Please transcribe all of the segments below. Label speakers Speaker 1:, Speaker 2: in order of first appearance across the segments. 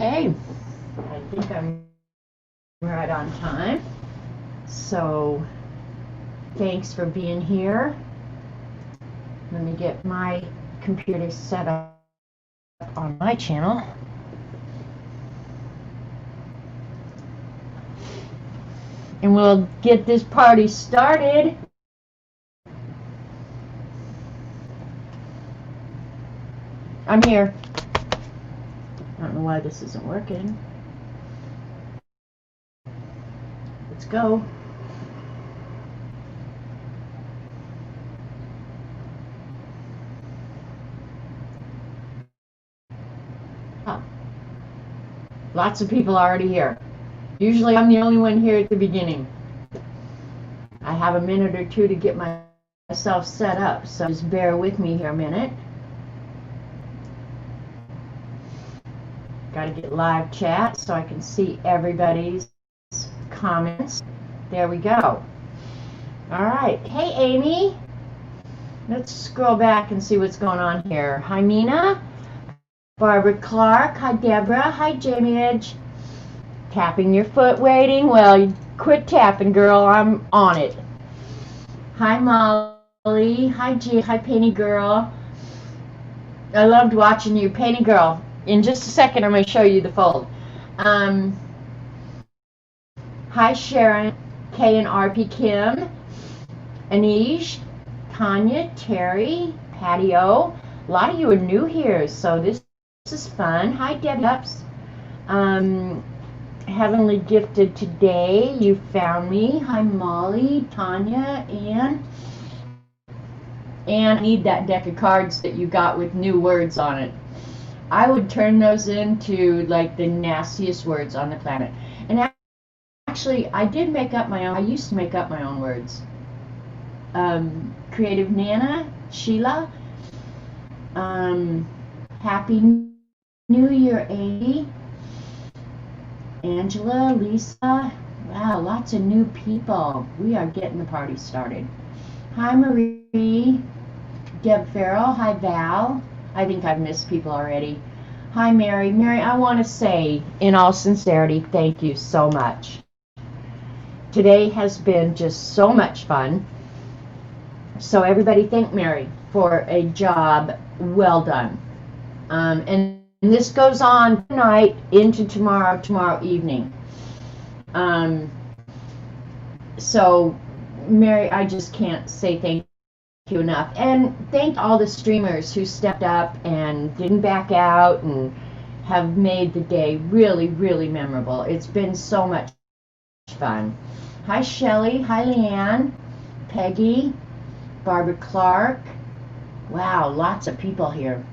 Speaker 1: Okay, I think I'm right on time. So, thanks for being here. Let me get my computer set up on my channel. And we'll get this party started. I'm here. I don't know why this isn't working. Let's go. Oh. Lots of people already here. Usually I'm the only one here at the beginning. I have a minute or two to get myself set up, so just bear with me here a minute. Got to get live chat so I can see everybody's comments. There we go. All right. Hey, Amy. Let's scroll back and see what's going on here. Hi, Mina. Barbara Clark. Hi, Deborah. Hi, Jamie Edge. Tapping your foot waiting. Well, you quit tapping, girl. I'm on it. Hi, Molly. Hi, G. Hi, Painty Girl. I loved watching you, Painty Girl. In just a second, I'm going to show you the fold. Hi, Sharon, K and RP Kim, Anish, Tanya, Terry, Patty O. A lot of you are new here, so this is fun. Hi, Debbie Ups. Heavenly Gifted Today, you found me. Hi, Molly, Tanya, Ann. And I need that deck of cards that you got with new words on it. I would turn those into like the nastiest words on the planet. And actually, I did make up my own. I used to make up my own words. Creative Nana, Sheila. Happy New Year, Amy. Angela, Lisa. Wow, lots of new people. We are getting the party started. Hi, Marie. Deb Farrell. Hi, Val. I think I've missed people already. Hi, Mary. Mary, I want to say, in all sincerity, thank you so much. Today has been just so much fun. So everybody thank Mary for a job well done. And this goes on tonight into tomorrow evening. So, Mary, I just can't say thank you enough. And thank all the streamers who stepped up and didn't back out and have made the day really, really memorable. It's been so much fun. Hi, Shelley. Hi, Leanne. Peggy. Barbara Clark. Wow, lots of people here.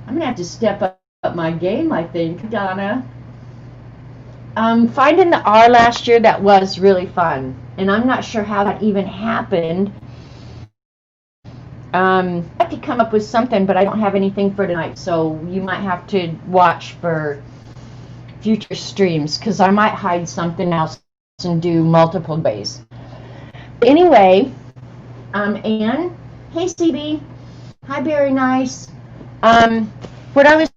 Speaker 1: I'm going to have to step up my game, I think. Donna. Finding the R last year, that was really fun. And I'm not sure how that even happened. I have to come up with something, but I don't have anything for tonight, so you might have to watch for future streams, because I might hide something else and do multiple ways. Anyway, Anne, hey CB, hi Very Nice. What I was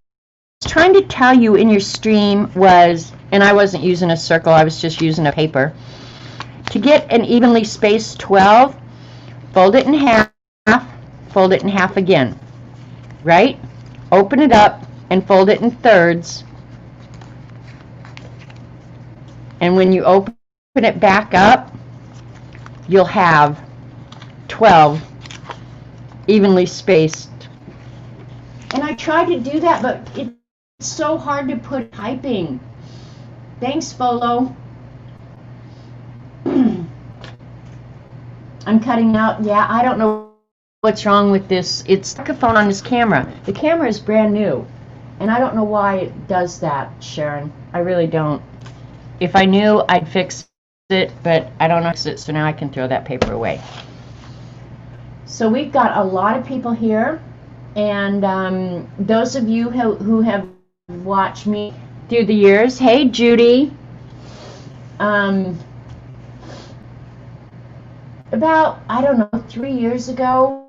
Speaker 1: trying to tell you in your stream was, and I wasn't using a circle, I was just using a paper, to get an evenly spaced 12, fold it in half, fold it in half again, right? Open it up and fold it in thirds. And when you open it back up, you'll have 12 evenly spaced. And I tried to do that, but it's so hard to put typing. Thanks, Folo. I'm cutting out. Yeah, I don't know what's wrong with this. It's like a phone on this camera. The camera is brand new, and I don't know why it does that, Sharon. I really don't. If I knew, I'd fix it, but I don't know fix it, so now I can throw that paper away. So we've got a lot of people here, and those of you who have watched me through the years, hey Judy. About, I don't know, 3 years ago,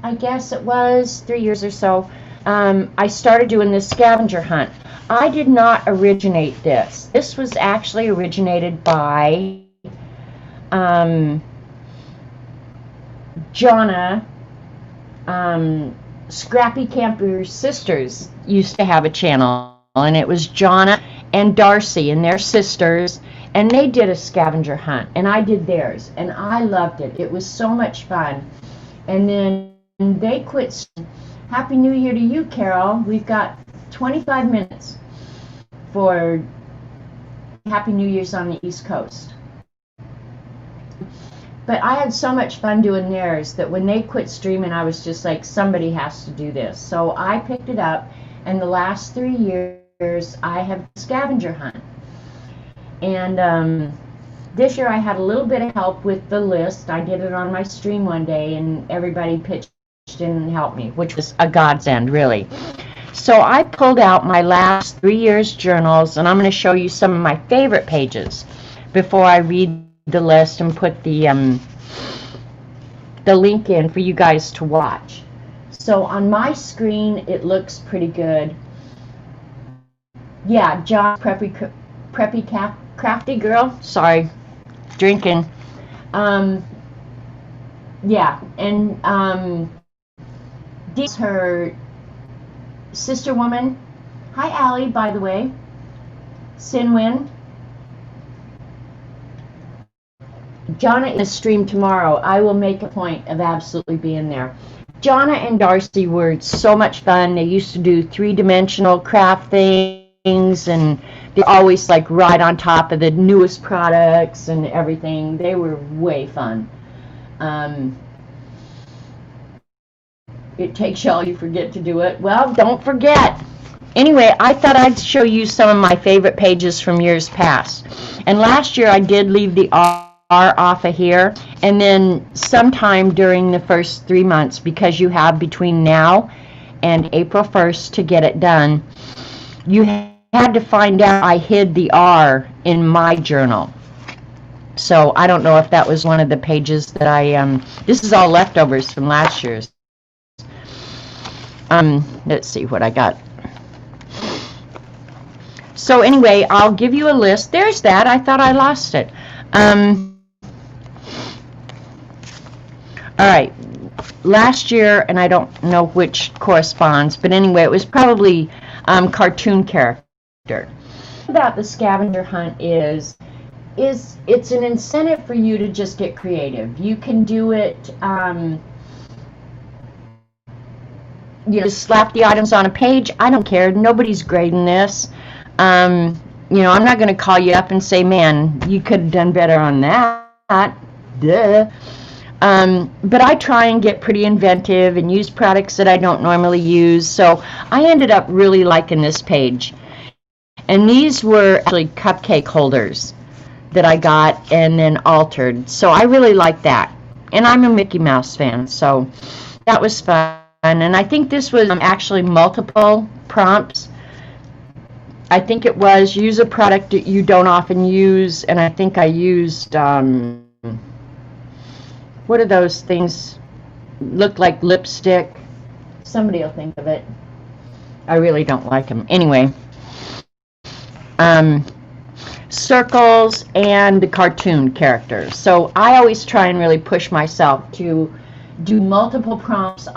Speaker 1: I guess it was, 3 years or so, I started doing this scavenger hunt. I did not originate this. This was actually originated by Jonna. Scrappy Camper Sisters used to have a channel, and it was Jonna and Darcy and their sisters, and they did a scavenger hunt, and I did theirs, and I loved it. It was so much fun. And then they quit. Happy New Year to you, Carol. We've got 25 minutes for Happy New Year's on the East Coast. But I had so much fun doing theirs that when they quit streaming, I was just like, somebody has to do this. So I picked it up, and the last 3 years, I have scavenger hunt. And this year I had a little bit of help with the list. I did it on my stream one day, and everybody pitched in and helped me, which was a godsend, really. So I pulled out my last 3 years journals, and I'm going to show you some of my favorite pages before I read the list and put the link in for you guys to watch. So on my screen, it looks pretty good. Yeah, John, preppy crafty girl. Sorry, drinking. Yeah, and Dee's her sister woman. Hi, Allie, by the way. Sinwin. Jonna in the stream tomorrow. I will make a point of absolutely being there. Jonna and Darcy were so much fun. They used to do three-dimensional craft things, and they're always like right on top of the newest products and everything. They were way fun. It takes y'all, you forget to do it. Well, don't forget. Anyway, I thought I'd show you some of my favorite pages from years past. And last year I did leave the R off of here, and then sometime during the first 3 months, because you have between now and April 1st to get it done, you had to find out I hid the R in my journal. So I don't know if that was one of the pages that I this is all leftovers from last year's. Let's see what I got. So anyway, I'll give you a list. There's that. I thought I lost it. All right, last year, and I don't know which corresponds, but anyway, it was probably cartoon character. About the scavenger hunt is it's an incentive for you to just get creative. You can do it, you know, slap the items on a page. I don't care. Nobody's grading this. You know, I'm not going to call you up and say, man, you could have done better on that. Duh. But I try and get pretty inventive and use products that I don't normally use. So I ended up really liking this page. And these were actually cupcake holders that I got and then altered. So I really like that. And I'm a Mickey Mouse fan, so that was fun. And I think this was actually multiple prompts. I think it was use a product that you don't often use, and I think I used, what are those things? Look like lipstick. Somebody will think of it. I really don't like them. Anyway, circles and the cartoon characters. So I always try and really push myself to do multiple prompts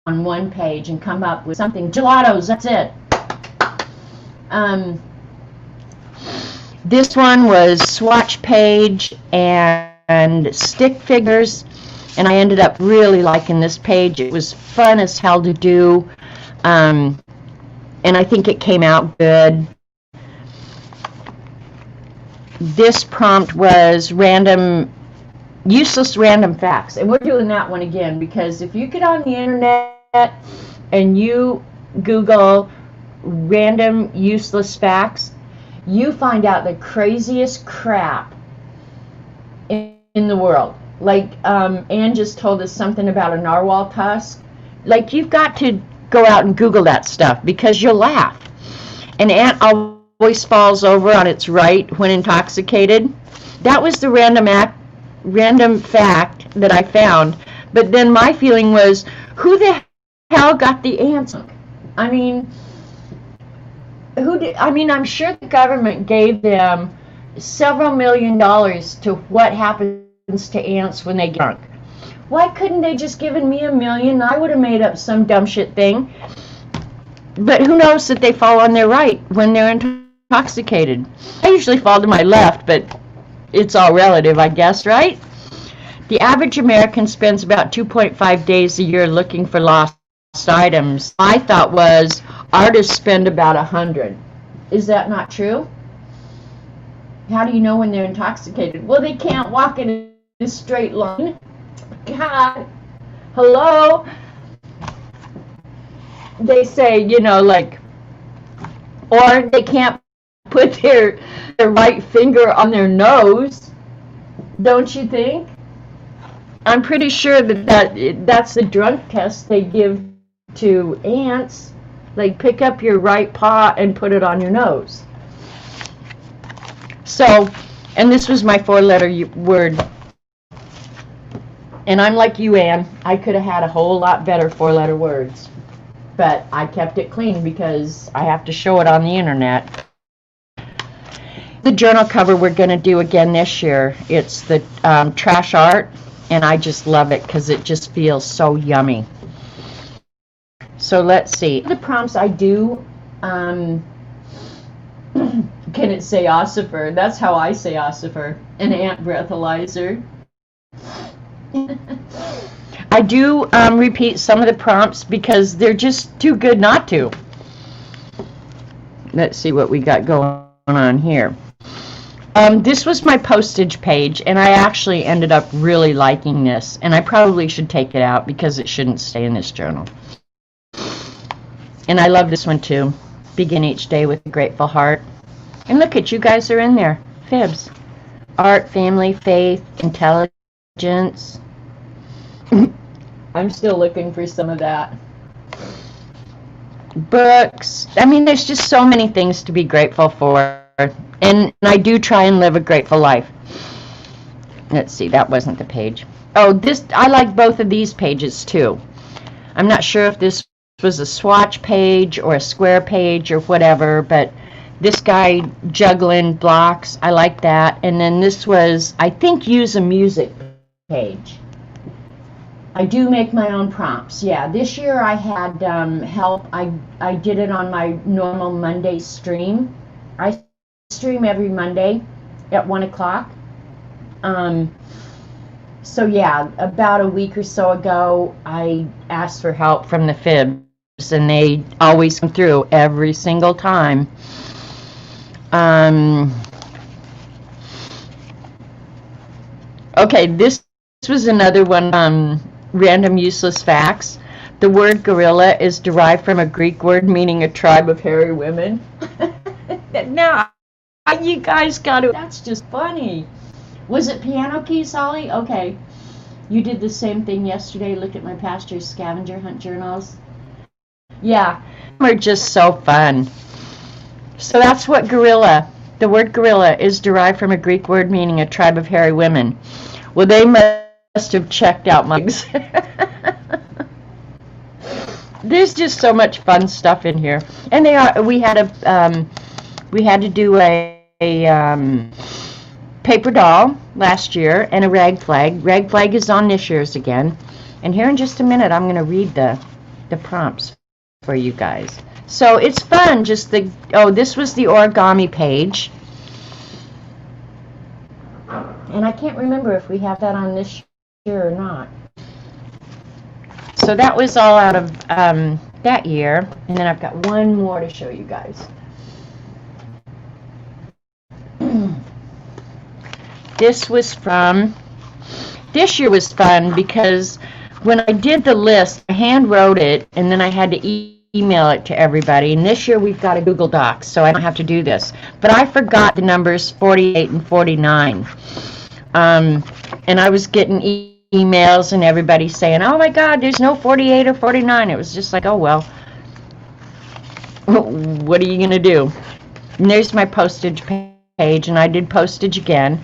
Speaker 1: on one page and come up with something. Gelatos, that's it. This one was swatch page and stick figures, and I ended up really liking this page. It was fun as hell to do, and I think it came out good. This prompt was useless random facts, and we're doing that one again, because if you get on the internet and you Google random useless facts, you find out the craziest crap in the world. Like Ann just told us something about a narwhal tusk. Like, you've got to go out and Google that stuff because you'll laugh. An ant always falls over on its right when intoxicated. That was the random fact that I found. But then my feeling was, who the hell got the ants? I mean, I'm sure the government gave them several $1,000,000 to what happens to ants when they get drunk. Why couldn't they just given me $1,000,000? I would have made up some dumb shit thing. But who knows that they fall on their right when they're intoxicated. I usually fall to my left, but it's all relative, I guess, right? The average American spends about 2.5 days a year looking for lost items. My thought was artists spend about 100. Is that not true? How do you know when they're intoxicated? Well, they can't walk in a straight line. God, hello? They say, you know, like, or they can't put their right finger on their nose, don't you think? I'm pretty sure that's the drunk test they give to ants. Like, pick up your right paw and put it on your nose. So, and this was my 4-letter word. And I'm like you, Ann. I could have had a whole lot better 4-letter words. But I kept it clean because I have to show it on the internet. The journal cover we're going to do again this year. It's the trash art. And I just love it because it just feels so yummy. So let's see. The prompts I do, can it say ossifer? That's how I say ossifer. An ant breathalyzer. I do repeat some of the prompts because they're just too good not to. Let's see what we got going on here. This was my postage page, and I actually ended up really liking this, and I probably should take it out because it shouldn't stay in this journal. And I love this one too. Begin each day with a grateful heart. And look at you guys are in there. Fibs. Art, family, faith, intelligence. I'm still looking for some of that. Books. I mean, there's just so many things to be grateful for. And I do try and live a grateful life. Let's see, that wasn't the page. Oh, I like both of these pages too. I'm not sure if this was a swatch page or a square page or whatever, but this guy juggling blocks, I like that. And then this was, I think, use a music page. I do make my own prompts. Yeah, this year I had help. I did it on my normal Monday stream. I stream every Monday at 1 o'clock. So yeah, about a week or so ago, I asked for help from the Fibs, and they always come through every single time. Okay, this was another one, random useless facts. The word gorilla is derived from a Greek word meaning a tribe of hairy women. Now, you guys got to, that's just funny. Was it piano keys, Holly? Okay. You did the same thing yesterday. Look at my pastor's scavenger hunt journals. Yeah, they're just so fun. So that's what gorilla, the word gorilla is derived from a Greek word meaning a tribe of hairy women. Well, they must have checked out mugs. There's just so much fun stuff in here. And we had to do a paper doll last year and a rag flag. Rag flag is on this year's again. And here in just a minute, I'm going to read the prompts for you guys. So it's fun. Just this was the origami page. And I can't remember if we have that on this year or not. So that was all out of that year. And then I've got one more to show you guys. This year was fun because when I did the list, I hand wrote it and then I had to email it to everybody. And this year we've got a Google Docs, so I don't have to do this. But I forgot the numbers 48 and 49. And I was getting emails and everybody saying, oh my God, there's no 48 or 49. It was just like, oh well, what are you going to do? And there's my postage page, and I did postage again.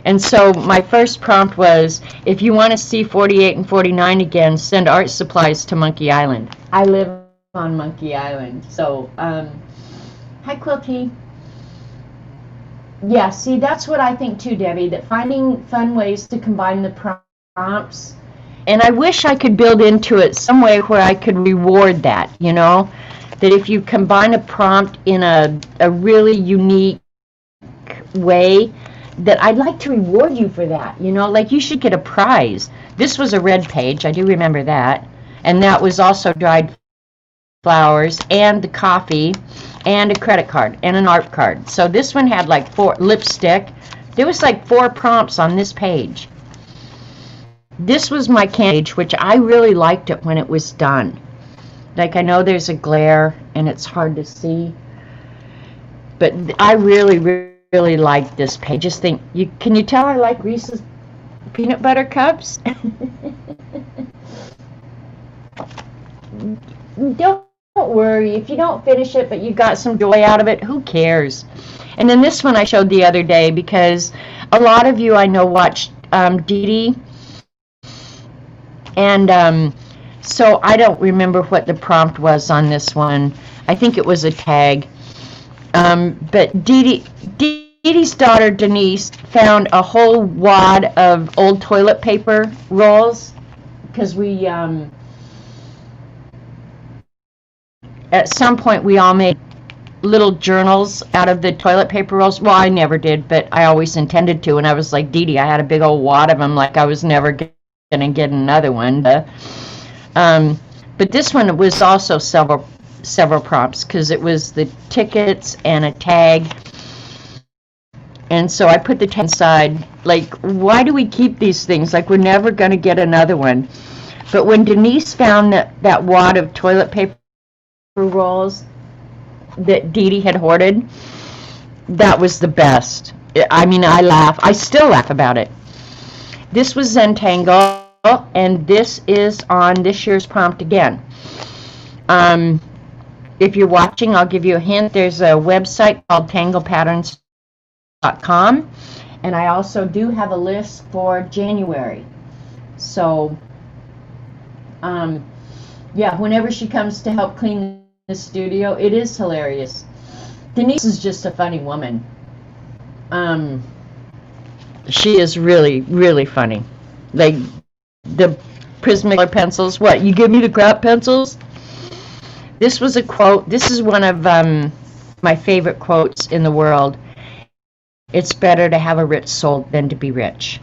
Speaker 1: And so my first prompt was, if you want to see 48 and 49 again, send art supplies to Monkey Island. I live on Monkey Island. So, hi Quilty. Yeah, see, that's what I think too, Debbie, that finding fun ways to combine the prompts. And I wish I could build into it some way where I could reward that, you know? That if you combine a prompt in a really unique way, that I'd like to reward you for that, you know? Like you should get a prize. This was a red page, I do remember that. And that was also dried flowers and the coffee and a credit card and an art card. So this one had like 4 lipstick. There was like 4 prompts on this page. This was my page, which I really liked it when it was done. Like I know there's a glare and it's hard to see, but I really like this page. Just think, can you tell I like Reese's peanut butter cups? Don't worry if you don't finish it, but you got some joy out of it. Who cares? And then this one I showed the other day because a lot of you I know watched Dee Dee, and so I don't remember what the prompt was on this one. I think it was a tag. But Dee Dee's daughter Denise found a whole wad of old toilet paper rolls because we at some point we all made little journals out of the toilet paper rolls. Well, I never did, but I always intended to. And I was like, Dee Dee, I had a big old wad of them, like I was never going to get another one. But this one was also several prompts because it was the tickets and a tag. And so I put the tag inside. Like, why do we keep these things? Like, we're never going to get another one. But when Denise found that wad of toilet paper rolls that Dee Dee had hoarded, that was the best. I mean, I still laugh about it. This was Zentangle, and this is on this year's prompt again. If you're watching, I'll give you a hint. There's a website called tanglepatterns.com, and I also do have a list for January. So, yeah, whenever she comes to help clean the studio, it is hilarious. Denise is just a funny woman. She is really funny. Like the Prismacolor pencils. What, you give me the crap pencils? This was a quote. This is one of my favorite quotes in the world. It's better to have a rich soul than to be rich.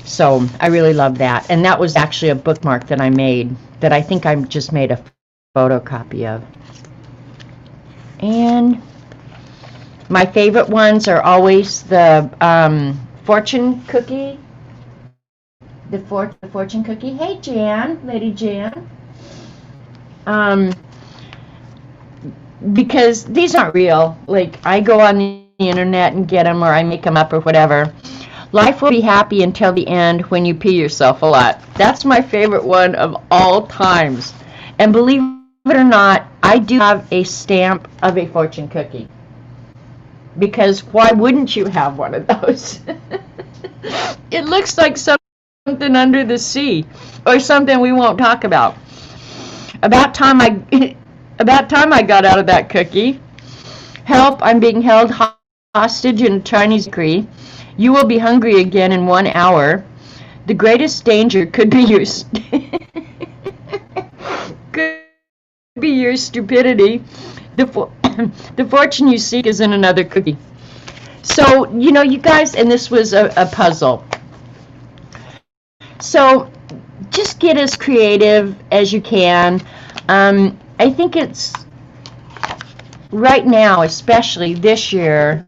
Speaker 1: So I really love that. And that was actually a bookmark that I made that I think I just made a photocopy of. And my favorite ones are always the fortune cookie. The fortune cookie. Hey, Jan, Lady Jan. Because these aren't real. Like, I go on the internet and get them, or I make them up or whatever. Life will be happy until the end when you pee yourself a lot. That's my favorite one of all times. And believe it or not, I do have a stamp of a fortune cookie. Because why wouldn't you have one of those? It looks like something under the sea, or something we won't talk about. About time I got out of that cookie. Help, I'm being held hostage in a Chinese bakery. You will be hungry again in 1 hour. The greatest danger could be your stupidity. The fortune you seek is in another cookie. So, you know, you guys, and this was a puzzle. So, just get as creative as you can. I think it's, right now, especially this year,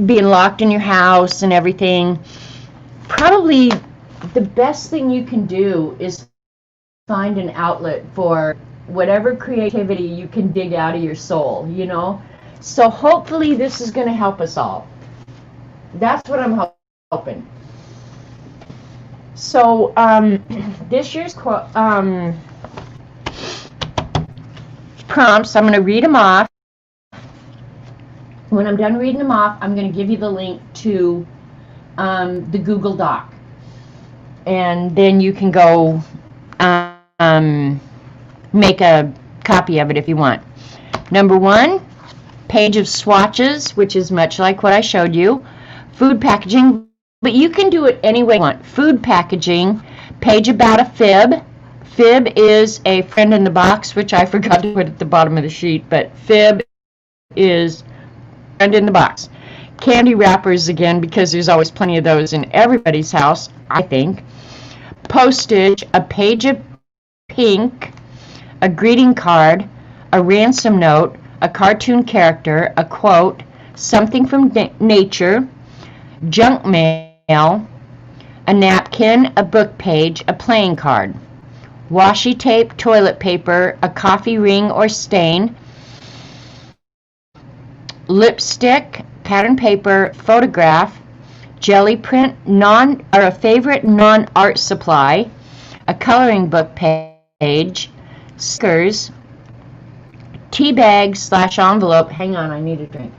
Speaker 1: being locked in your house and everything, probably the best thing you can do is find an outlet for whatever creativity you can dig out of your soul, you know? So hopefully this is going to help us all. That's what I'm hoping. So this year's prompts, I'm going to read them off. When I'm done reading them off, I'm going to give you the link to the Google Doc. and then you can go make a copy of it if you want. Number 1, page of swatches, which is much like what I showed you. Food packaging, but you can do it any way you want. Food packaging, page about a fib. Fib is a friend in the box, which I forgot to put at the bottom of the sheet, but fib is friend in the box. Candy wrappers again, because there's always plenty of those in everybody's house, I think. Postage, a page of pink, a greeting card, a ransom note, a cartoon character, a quote, something from nature, junk mail, a napkin, a book page, a playing card. Washi tape, toilet paper, a coffee ring or stain, lipstick, pattern paper, photograph, jelly print, a favorite non-art supply, a coloring book page, stickers, tea bag / envelope. Hang on, I need a drink.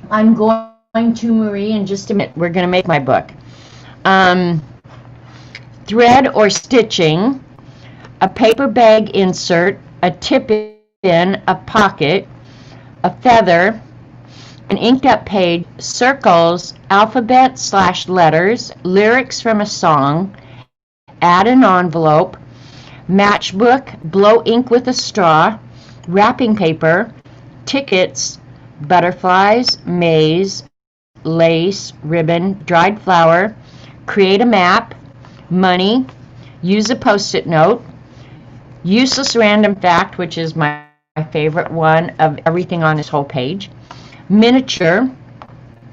Speaker 1: I'm going to Marie in just a minute. We're going to make my book. Thread or stitching, a paper bag insert, a tip-in, a pocket, a feather, an inked up page, circles, alphabet / letters, lyrics from a song, add an envelope, matchbook, blow ink with a straw, wrapping paper, tickets, butterflies, maze, lace, ribbon, dried flower, create a map, money, use a post-it note, useless random fact, which is my favorite one of everything on this whole page, miniature,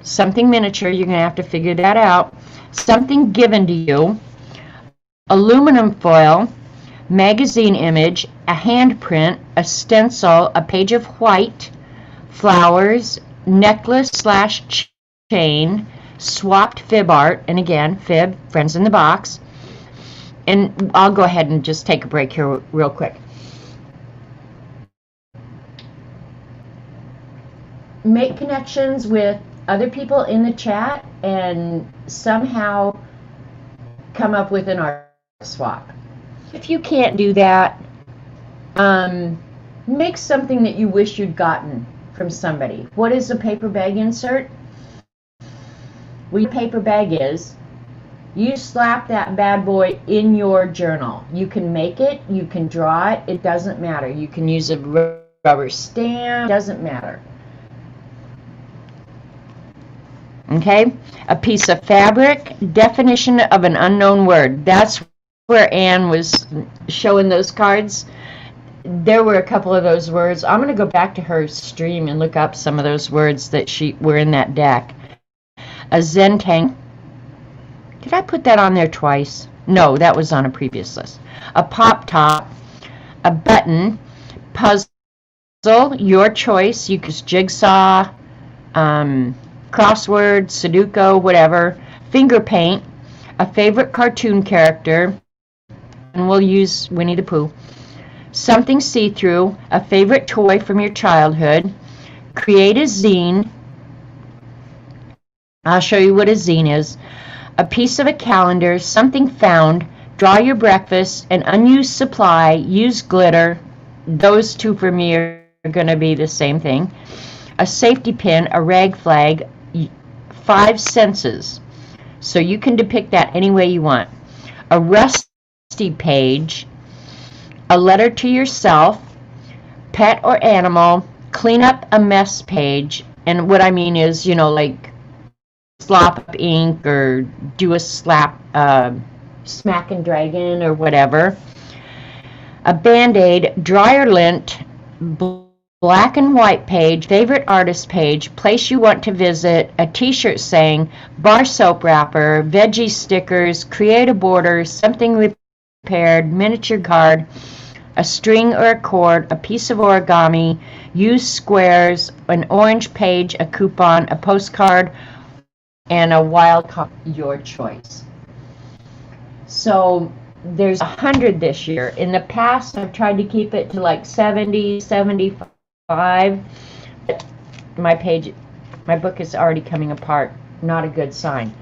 Speaker 1: something miniature, you're going to have to figure that out, something given to you, aluminum foil, magazine image, a handprint, a stencil, a page of white, flowers, necklace / chain, swapped fib art, and again, fib, friends in the box. And I'll go ahead and just take a break here real quick. Make connections with other people in the chat and somehow come up with an art swap. If you can't do that, make something that you wish you'd gotten from somebody. What is a paper bag insert? What a paper bag is, you slap that bad boy in your journal. You can make it, you can draw it, it doesn't matter. You can use a rubber stamp, it doesn't matter. Okay, a piece of fabric, definition of an unknown word. That's where Anne was showing those cards. There were a couple of those words. I'm going to go back to her stream and look up some of those words that were in that deck. A Zentang. Did I put that on there twice? No, that was on a previous list. A pop top, a button, puzzle, your choice. You can use jigsaw, crossword, Sudoku, whatever. Finger paint, a favorite cartoon character, and we'll use Winnie the Pooh. Something see-through, a favorite toy from your childhood. Create a zine. I'll show you what a zine is. A piece of a calendar, something found, draw your breakfast, an unused supply, use glitter. Those two for me are going to be the same thing. A safety pin, a rag flag, 5 senses. So you can depict that any way you want. A rusty page, a letter to yourself, pet or animal, clean up a mess page. And what I mean is, you know, like slop up ink or do a smack and dragon or whatever. A band-aid, dryer lint, black and white page, favorite artist page, place you want to visit, a t-shirt saying, bar soap wrapper, veggie stickers, create a border, something repaired, miniature card, a string or a cord, a piece of origami, use squares, an orange page, a coupon, a postcard, and a wild card, your choice. So there's 100 this year. In the past, I've tried to keep it to like 70, 75. But my book is already coming apart. Not a good sign.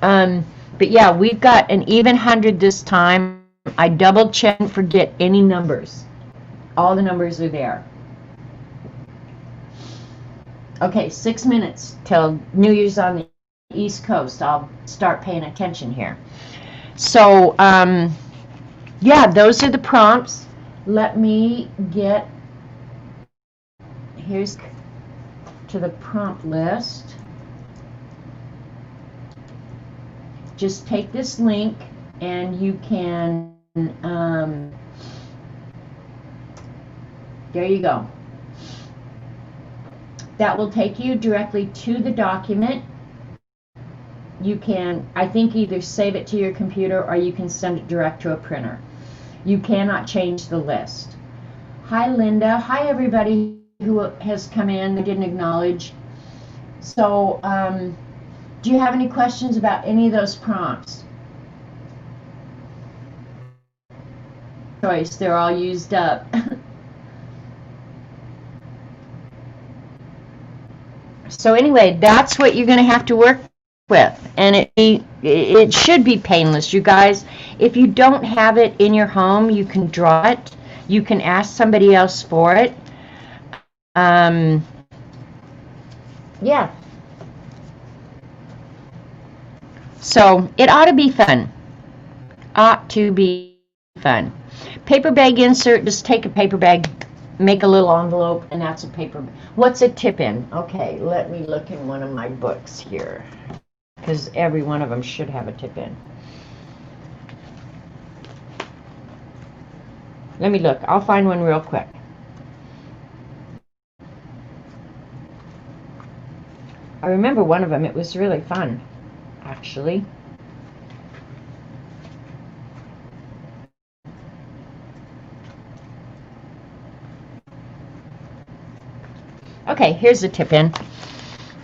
Speaker 1: But yeah, we've got an even 100 this time. I double check and forget any numbers. All the numbers are there. Okay, 6 minutes till New Year's on the East Coast. I'll start paying attention here. So, yeah, those are the prompts. Let me get, here's to the prompt list. Just take this link and you can, there you go. That will take you directly to the document. You can, I think, either save it to your computer or you can send it direct to a printer. You cannot change the list. Hi, Linda. Hi, everybody who has come in. I didn't acknowledge. So, do you have any questions about any of those prompts? Choice, they're all used up. So anyway, that's what you're going to have to work with, and it should be painless, you guys. If you don't have it in your home, you can draw it. You can ask somebody else for it. Yeah. So it ought to be fun. Ought to be fun. Paper bag insert, just take a paper bag, make a little envelope, and that's a paper bag. What's a tip-in? Okay, let me look in one of my books here, because every one of them should have a tip-in. Let me look. I'll find one real quick. I remember one of them. It was really fun, actually. Okay, here's a tip-in.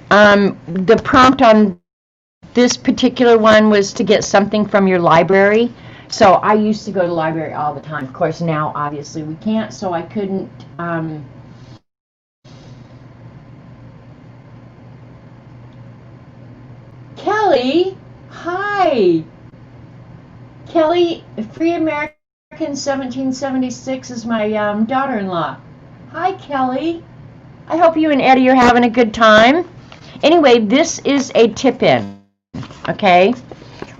Speaker 1: The prompt on this particular one was to get something from your library. So I used to go to the library all the time. Of course, now obviously we can't, so I couldn't. Kelly, hi. Kelly, Free American 1776 is my daughter-in-law. Hi, Kelly. I hope you and Eddie are having a good time. Anyway, this is a tip-in, okay,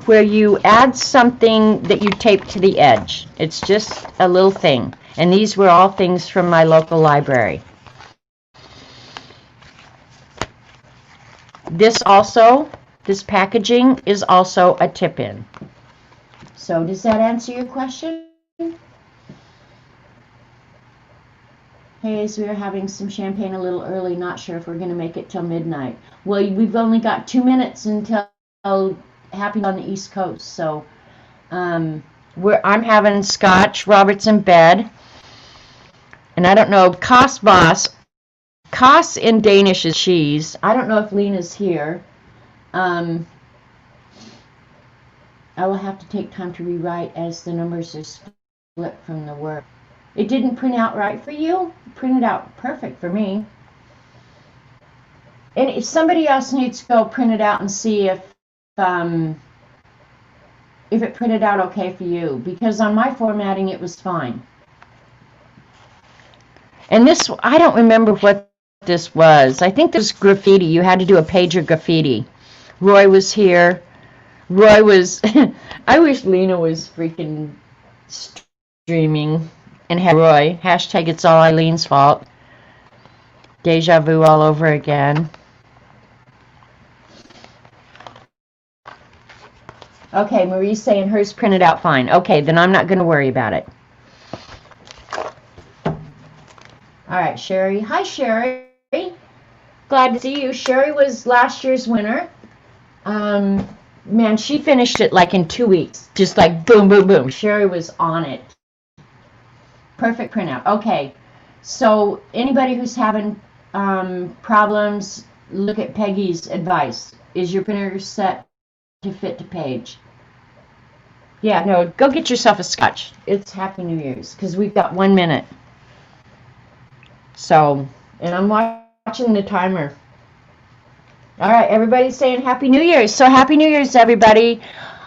Speaker 1: where you add something that you tape to the edge. It's just a little thing. And these were all things from my local library. This packaging is also a tip-in. So does that answer your question? Hey, so we're having some champagne a little early. Not sure if we're going to make it till midnight. Well, we've only got 2 minutes until happening on the East Coast. So I'm having scotch. Robert's in bed. And I don't know, Kosbos. Kos in Danish is cheese. I don't know if Lena's here. I will have to take time to rewrite as the numbers are split from the word. It didn't print out right for you? It printed out perfect for me. And if somebody else needs to go print it out and see if it printed out okay for you, because on my formatting it was fine. And this, I don't remember what this was. I think this was graffiti. You had to do a page of graffiti. Roy was here. Roy was, I wish Lena was freaking streaming. And Roy, hashtag it's all Eileen's fault. Deja vu all over again. Okay, Marie's saying hers printed out fine. Okay, then I'm not going to worry about it. All right, Sherry. Hi, Sherry. Glad to see you. Sherry was last year's winner. Man, she finished it like in 2 weeks. Just like boom, boom, boom. Sherry was on it. Perfect printout. Okay, so anybody who's having problems, look at Peggy's advice. Is your printer set to fit to page? Yeah, no, go get yourself a scotch. It's Happy New Year's because we've got 1 minute. So, and I'm watching the timer. All right, everybody's saying Happy New Year's. So Happy New Year's, everybody.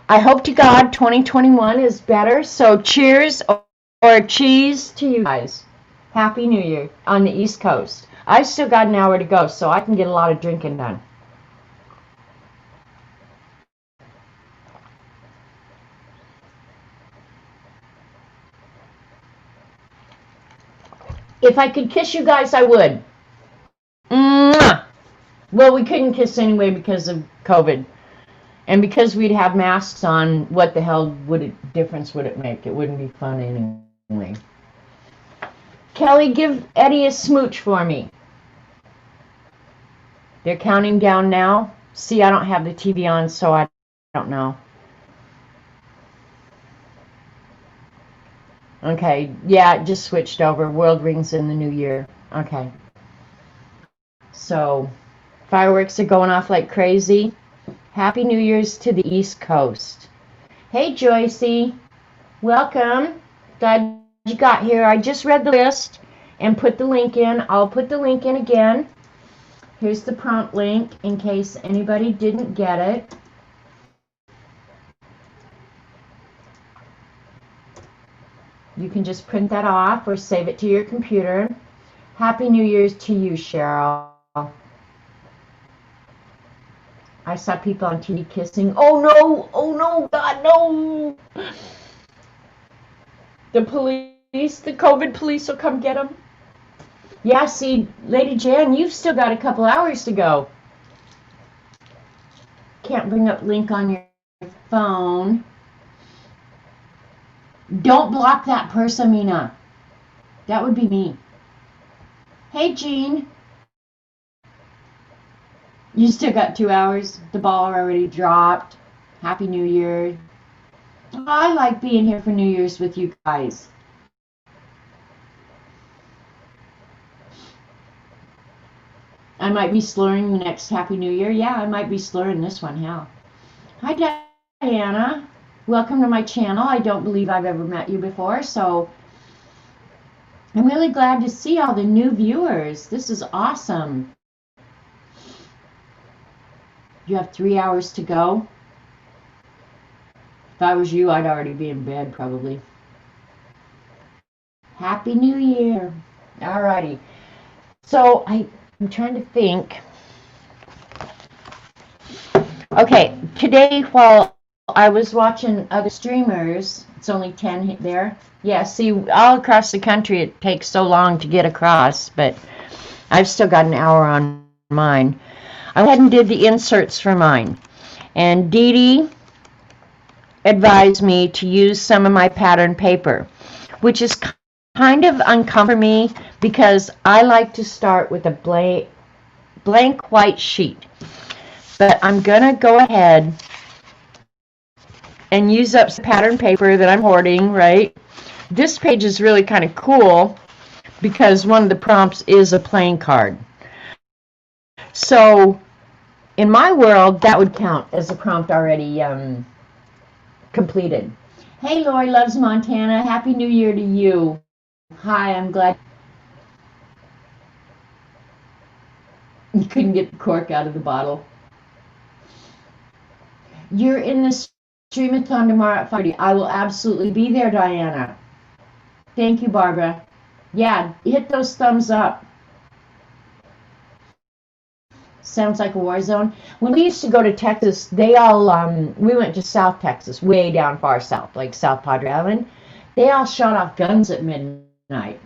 Speaker 1: I hope to God 2021 is better. So cheers or cheese to you guys. Happy New Year on the East Coast. I've still got an hour to go, so I can get a lot of drinking done. If I could kiss you guys, I would. Mwah! Well, we couldn't kiss anyway because of COVID. And because we'd have masks on, what the hell difference would it make? It wouldn't be fun anyway. Kelly, give Eddie a smooch for me. They're counting down now. See, I don't have the TV on, so I don't know. Okay, yeah, it just switched over. World rings in the new year. Okay. So, fireworks are going off like crazy. Happy New Year's to the East Coast. Hey, Joycey. Welcome. Glad you got here. I just read the list and put the link in. I'll put the link in again. Here's the prompt link in case anybody didn't get it. You can just print that off or save it to your computer. Happy New Year's to you, Cheryl. I saw people on TV kissing. Oh no! Oh no! God, no! The police, the COVID police will come get them. Yeah, see, Lady Jan, you've still got a couple hours to go. Can't bring up link on your phone. Don't block that person, Mina. That would be me. Hey, Jean. You still got 2 hours. The ball already dropped. Happy New Year. Oh, I like being here for New Year's with you guys. I might be slurring the next Happy New Year. Yeah, I might be slurring this one. Hell. Hi, Diana. Welcome to my channel. I don't believe I've ever met you before, so I'm really glad to see all the new viewers. This is awesome. You have 3 hours to go. If I was you, I'd already be in bed, probably. Happy New Year. Alrighty. So I'm trying to think. Okay, today while I was watching other streamers, it's only 10 there. Yeah, see, all across the country it takes so long to get across, but I've still got an hour on mine. I went ahead and did the inserts for mine. And Dee Dee advised me to use some of my pattern paper, which is kind of uncomfortable for me because I like to start with a blank white sheet. But I'm going to go ahead and use up some pattern paper that I'm hoarding, right? This page is really kind of cool because one of the prompts is a playing card. So in my world, that would count as a prompt already completed. Hey, Lori Loves Montana. Happy New Year to you. Hi, I'm glad you couldn't get the cork out of the bottle. You're in the Stream-a-Thon tomorrow at 5:30. I will absolutely be there, Diana. Thank you, Barbara. Yeah, hit those thumbs up. Sounds like a war zone. When we used to go to Texas, they all, we went to South Texas, way down far south, like South Padre Island. They all shot off guns at midnight.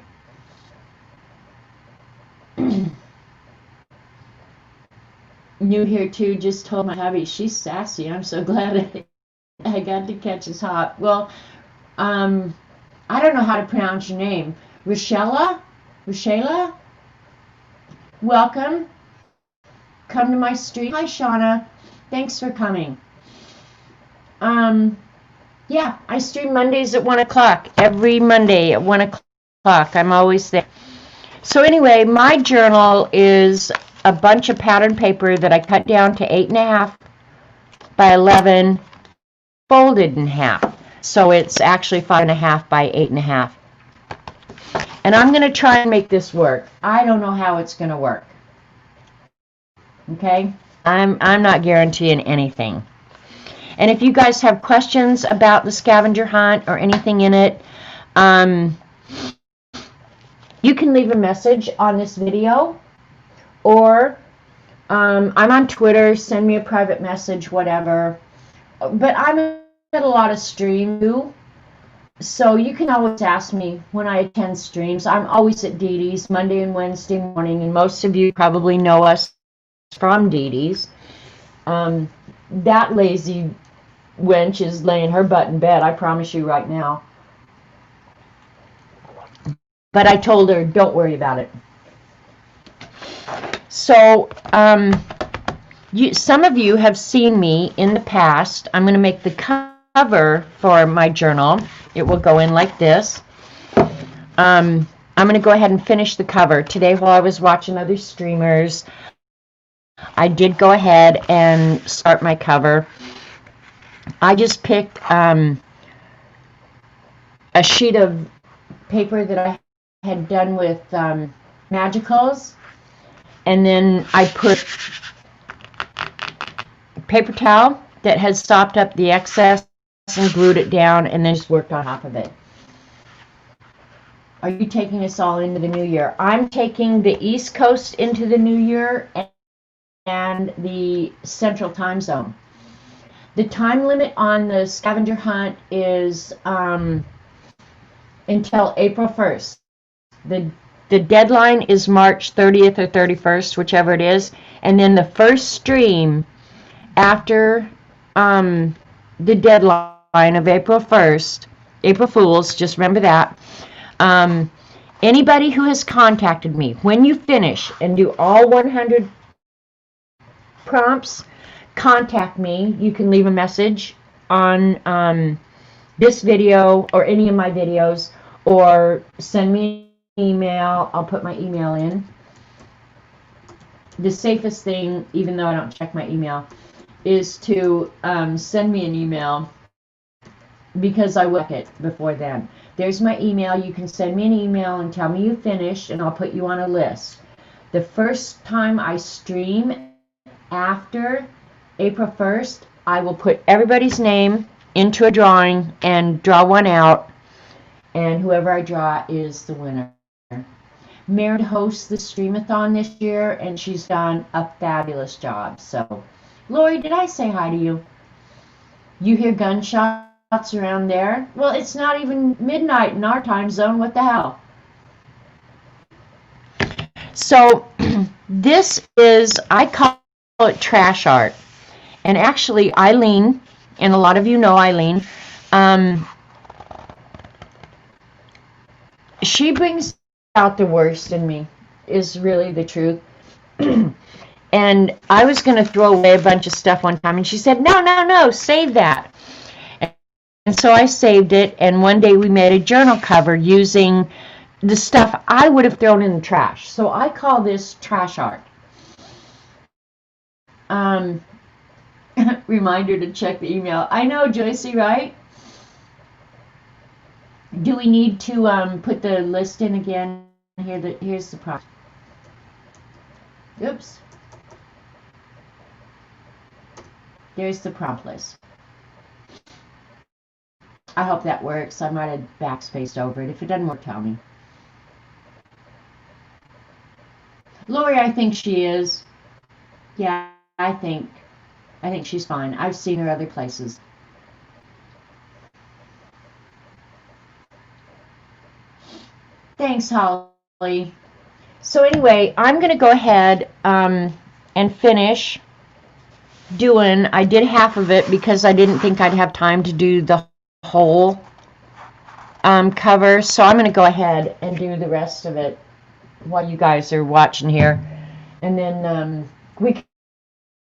Speaker 1: New here too, just told my hubby, she's sassy. I'm so glad I got to catch his hot. Well, I don't know how to pronounce your name. Rochella? Welcome. Come to my stream. Hi, Shauna. Thanks for coming. Yeah, I stream Mondays at 1 o'clock. Every Monday at 1 o'clock. I'm always there. So anyway, my journal is a bunch of pattern paper that I cut down to 8.5 by 11, folded in half. So it's actually 5.5 by 8.5. And I'm going to try and make this work. I don't know how it's going to work. Okay? I'm not guaranteeing anything. And if you guys have questions about the scavenger hunt or anything in it, you can leave a message on this video, or I'm on Twitter, send me a private message, whatever. But I'm at a lot of streams too, so you can always ask me when I attend streams. I'm always at Dee Dee's Monday and Wednesday morning, and most of you probably know us from Dee Dee's. That lazy wench is laying her butt in bed, I promise you right now. But I told her, don't worry about it. So, some of you have seen me in the past. I'm going to make the cover for my journal. It will go in like this. I'm going to go ahead and finish the cover. Today, while I was watching other streamers, I did go ahead and start my cover. I just picked a sheet of paper that I had done with Magicals, and then I put a paper towel that has sopped up the excess and glued it down, and then just worked on top of it. Are you taking us all into the new year? I'm taking the East Coast into the new year and the Central Time Zone. The time limit on the scavenger hunt is until April 1st. The deadline is March 30th or 31st, whichever it is. And then the first stream after the deadline of April 1st, April Fools, just remember that. Anybody who has contacted me, when you finish and do all 100 prompts, contact me. You can leave a message on this video or any of my videos, or send me an email. I'll put my email in. The safest thing, even though I don't check my email, is to send me an email, because I will check it before then. There's my email. You can send me an email and tell me you finished, and I'll put you on a list. The first time I stream after April 1st, I will put everybody's name into a drawing and draw one out, and whoever I draw is the winner. Mary hosts the Stream-a-Thon this year, and she's done a fabulous job. So, Lori, did I say hi to you? You hear gunshots around there? Well, it's not even midnight in our time zone. What the hell? So, this is, I call it trash art. And actually, Eileen, and a lot of you know Eileen, she brings out the worst in me, is really the truth. And I was going to throw away a bunch of stuff one time, and she said, no, save that. And so I saved it, and one day we made a journal cover using the stuff I would have thrown in the trash. So I call this trash art. Reminder to check the email. I know, Joycey, right? Do we need to put the list in again? Here's the prompt. Oops. There's the prompt list. I hope that works. I might have backspaced over it. If it doesn't work, tell me. Lori, I think she is. Yeah, I think she's fine. I've seen her other places. Thanks, Holly. So anyway, I'm going to go ahead and finish doing, I did half of it because I didn't think I'd have time to do the whole cover. So I'm going to go ahead and do the rest of it while you guys are watching here. And then we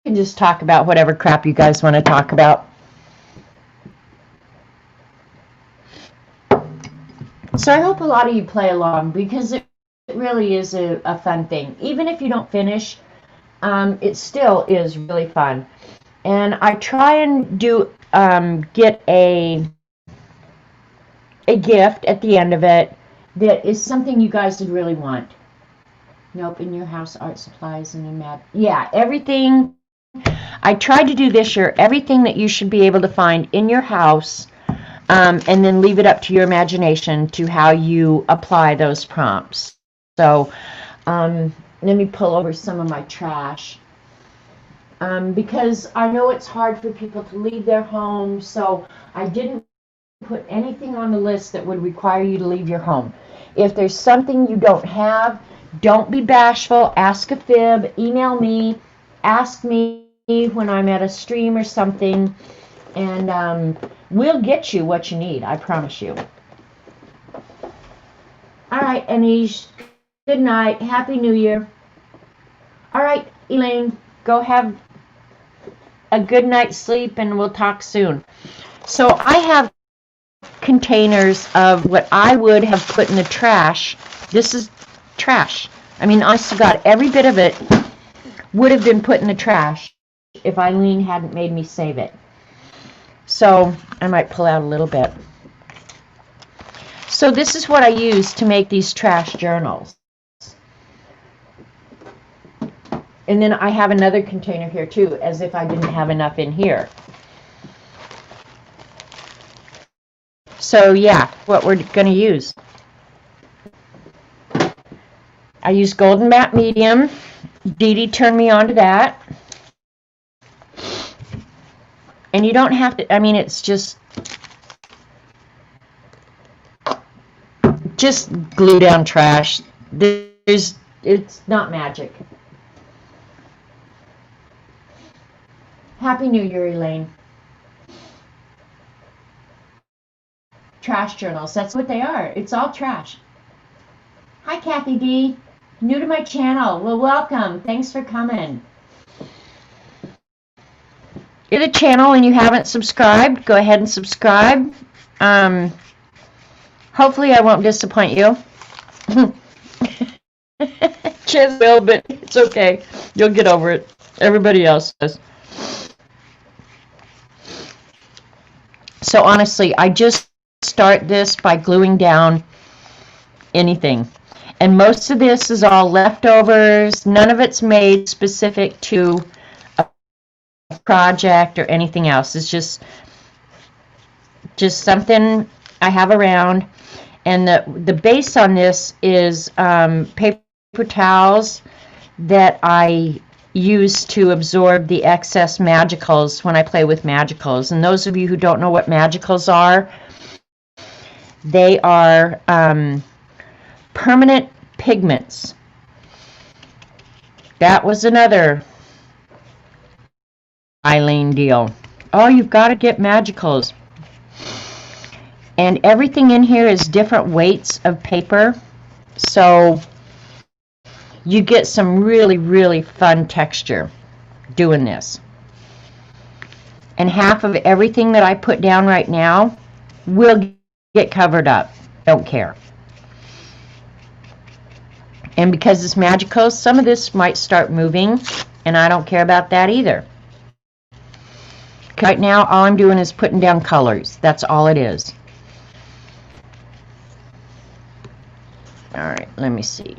Speaker 1: can just talk about whatever crap you guys want to talk about. So I hope a lot of you play along, because it really is a fun thing. Even if you don't finish, it still is really fun. And I try and do get a gift at the end of it that is something you guys would really want. Nope, in your house, art supplies and yeah, everything I tried to do this year everything that you should be able to find in your house, and then leave it up to your imagination to how you apply those prompts. So let me pull over some of my trash, because I know it's hard for people to leave their home, so I didn't put anything on the list that would require you to leave your home. If there's something you don't have, don't be bashful. Ask a fib, email me, ask me when I'm at a stream or something, and we'll get you what you need, I promise you. All right, Anish, good night. Happy New Year. All right, Elaine, go have a good night's sleep, and we'll talk soon. So I have containers of what I would have put in the trash. This is trash. I mean, honest to God, every bit of it would have been put in the trash if Eileen hadn't made me save it. So I might pull out a little bit. So this is what I use to make these trash journals. And then I have another container here too, as if I didn't have enough in here. So yeah, what we're going to use. I use Golden Matte Medium. Dee Dee turned me on to that. And you don't have to, I mean, it's just glue down trash. It's not magic. Happy New Year, Elaine. Trash journals, that's what they are. It's all trash. Hi, Kathy D. New to my channel. Well, welcome. Thanks for coming. If you're the channel and you haven't subscribed, go ahead and subscribe. Hopefully I won't disappoint you. Just will, but it's okay. You'll get over it. Everybody else does. So honestly, I just start this by gluing down anything. And most of this is all leftovers. None of it's made specific to a project or anything else. It's just something I have around. And the base on this is paper towels that I use to absorb the excess magicals when I play with magicals. And those of you who don't know what magicals are, they are permanent pigments. That was another Eileen deal. Oh, you've got to get magicals. And everything in here is different weights of paper. So you get some really, really fun texture doing this. And half of everything that I put down right now will get covered up. Don't care. And because it's magical, some of this might start moving, and I don't care about that either. Right now, all I'm doing is putting down colors. That's all it is. All right, let me see.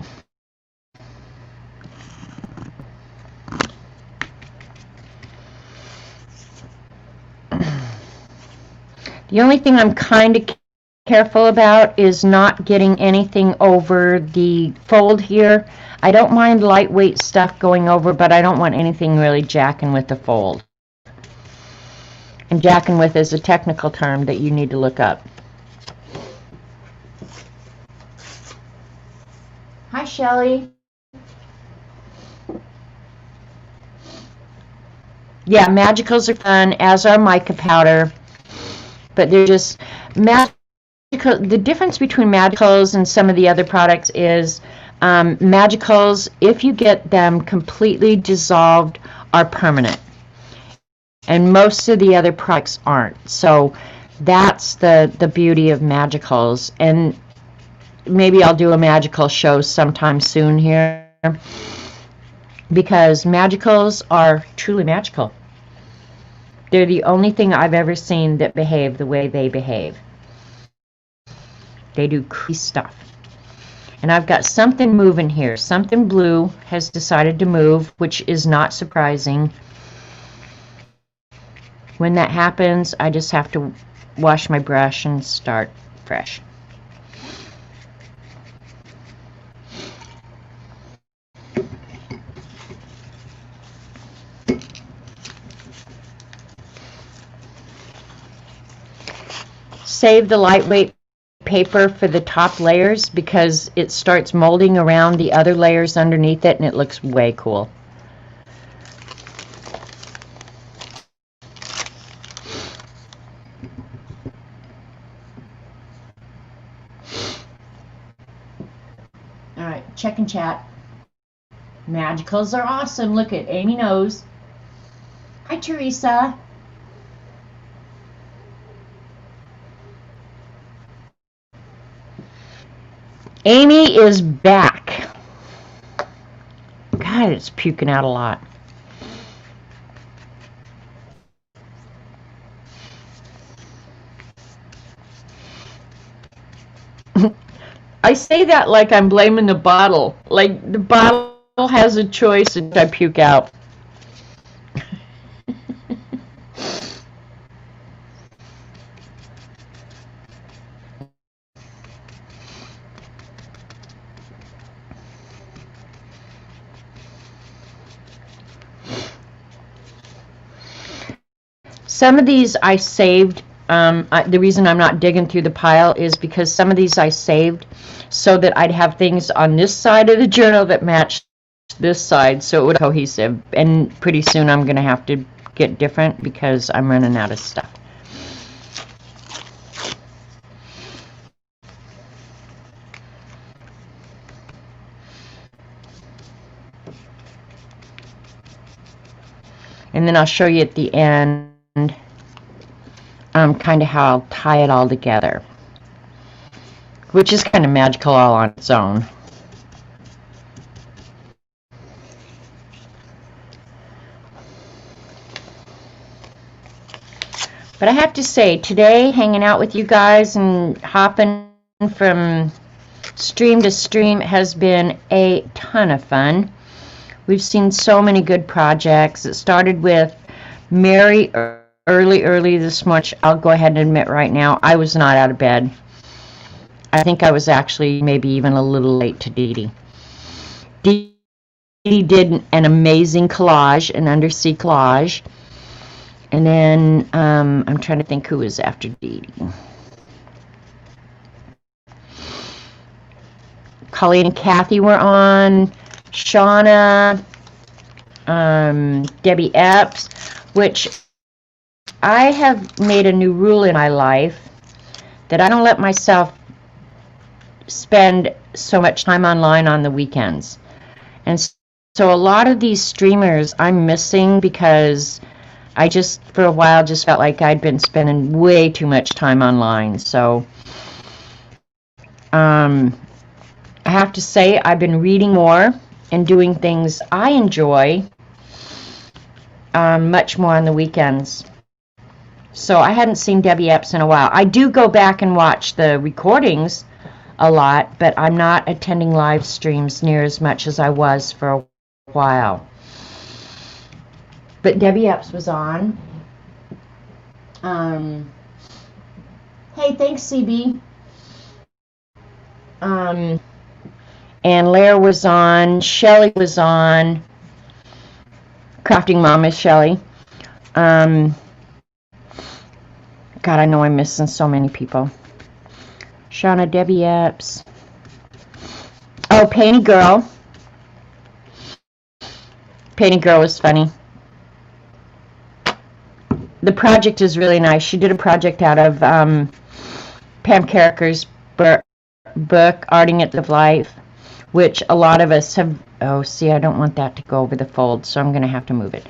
Speaker 1: The only thing I'm kind of careful about is not getting anything over the fold here. I don't mind lightweight stuff going over, but I don't want anything really jacking with the fold. And jacking with is a technical term that you need to look up. Hi, Shelley. Yeah, magicals are fun, as are mica powder, but they're just the difference between magicals and some of the other products is magicals, if you get them completely dissolved, are permanent. And most of the other products aren't. So that's the beauty of magicals. And maybe I'll do a magical show sometime soon here, because magicals are truly magical. They're the only thing I've ever seen that behave the way they behave. They do crazy stuff. And I've got something moving here. Something blue has decided to move, which is not surprising. When that happens, I just have to wash my brush and start fresh. Save the lightweight paper for the top layers because it starts molding around the other layers underneath it and it looks way cool. Alright, check and chat. Magicals are awesome. Look at Amy knows. Hi, Teresa. Amy is back. God, it's puking out a lot. I say that like I'm blaming the bottle. Like the bottle has a choice and I puke out. Some of these I saved. The reason I'm not digging through the pile is because some of these I saved so that I'd have things on this side of the journal that matched this side, so it would be cohesive. And pretty soon I'm going to have to get different because I'm running out of stuff. And then I'll show you at the end kind of how I'll tie it all together, which is kind of magical all on its own. But I have to say, today, hanging out with you guys and hopping from stream to stream has been a ton of fun. We've seen so many good projects. It started with Mary early this morning. I'll go ahead and admit right now, I was not out of bed. I think I was actually maybe even a little late to Dee Dee. Dee Dee did an amazing collage, an undersea collage. And then I'm trying to think who was after Dee Dee. Colleen and Kathy were on. Shauna, Debbie Epps, which I have made a new rule in my life that I don't let myself spend so much time online on the weekends. And so a lot of these streamers I'm missing because I just, for a while, just felt like I'd been spending way too much time online. So I have to say I've been reading more and doing things I enjoy much more on the weekends. So I hadn't seen Debbie Epps in a while. I do go back and watch the recordings a lot, but I'm not attending live streams near as much as I was for a while. But Debbie Epps was on. Hey, thanks, CB. And Lair was on. Shelly was on. Crafting Mama Shelly. God, I know I'm missing so many people. Shauna, Debbie Epps. Oh, Painty Girl. Painty Girl was funny. The project is really nice. She did a project out of Pam Carricker's book, Arting It of Life, which a lot of us have. Oh, see, I don't want that to go over the fold, so I'm going to have to move it.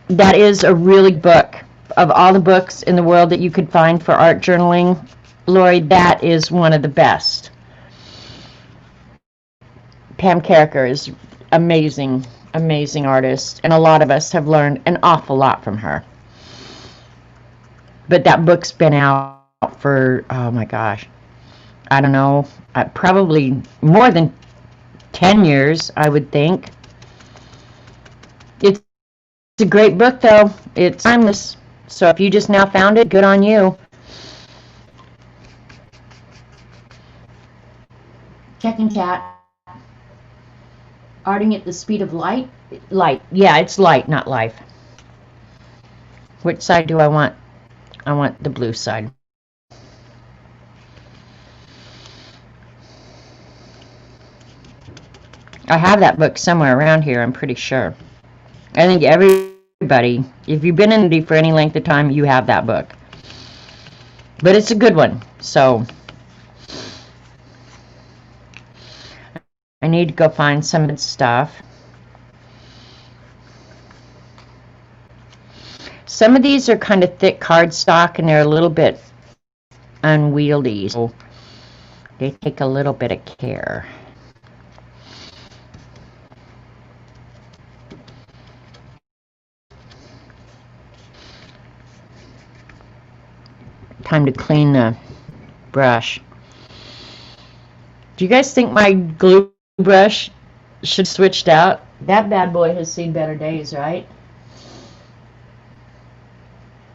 Speaker 1: That is a really book. Of all the books in the world that you could find for art journaling, Lori, that is one of the best. Pam Carricker is amazing, amazing artist, and a lot of us have learned an awful lot from her. But that book's been out for, oh my gosh, I don't know, probably more than 10 years, I would think. It's a great book, though. It's timeless. So if you just now found it, good on you. Check in chat. Arting at the speed of light? Light. Yeah, it's light, not life. Which side do I want? I want the blue side. I have that book somewhere around here, I'm pretty sure. I think everybody, if you've been in indie for any length of time, you have that book. But it's a good one, so I need to go find some of the stuff. Some of these are kind of thick cardstock and they're a little bit unwieldy, so they take a little bit of care. Time to clean the brush. Do you guys think my glue brush should switched out? That bad boy has seen better days, right?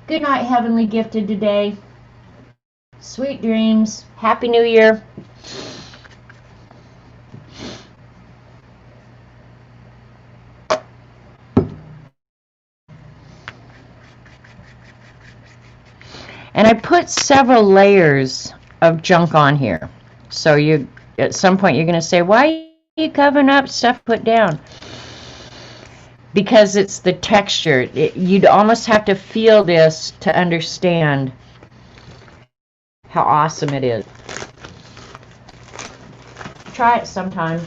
Speaker 1: Good night, Heavenly Gifted today. Sweet dreams. Happy New Year. And I put several layers of junk on here. So you, at some point you're going to say, why are you covering up stuff put down? Because it's the texture. You'd almost have to feel this to understand how awesome it is. Try it sometime.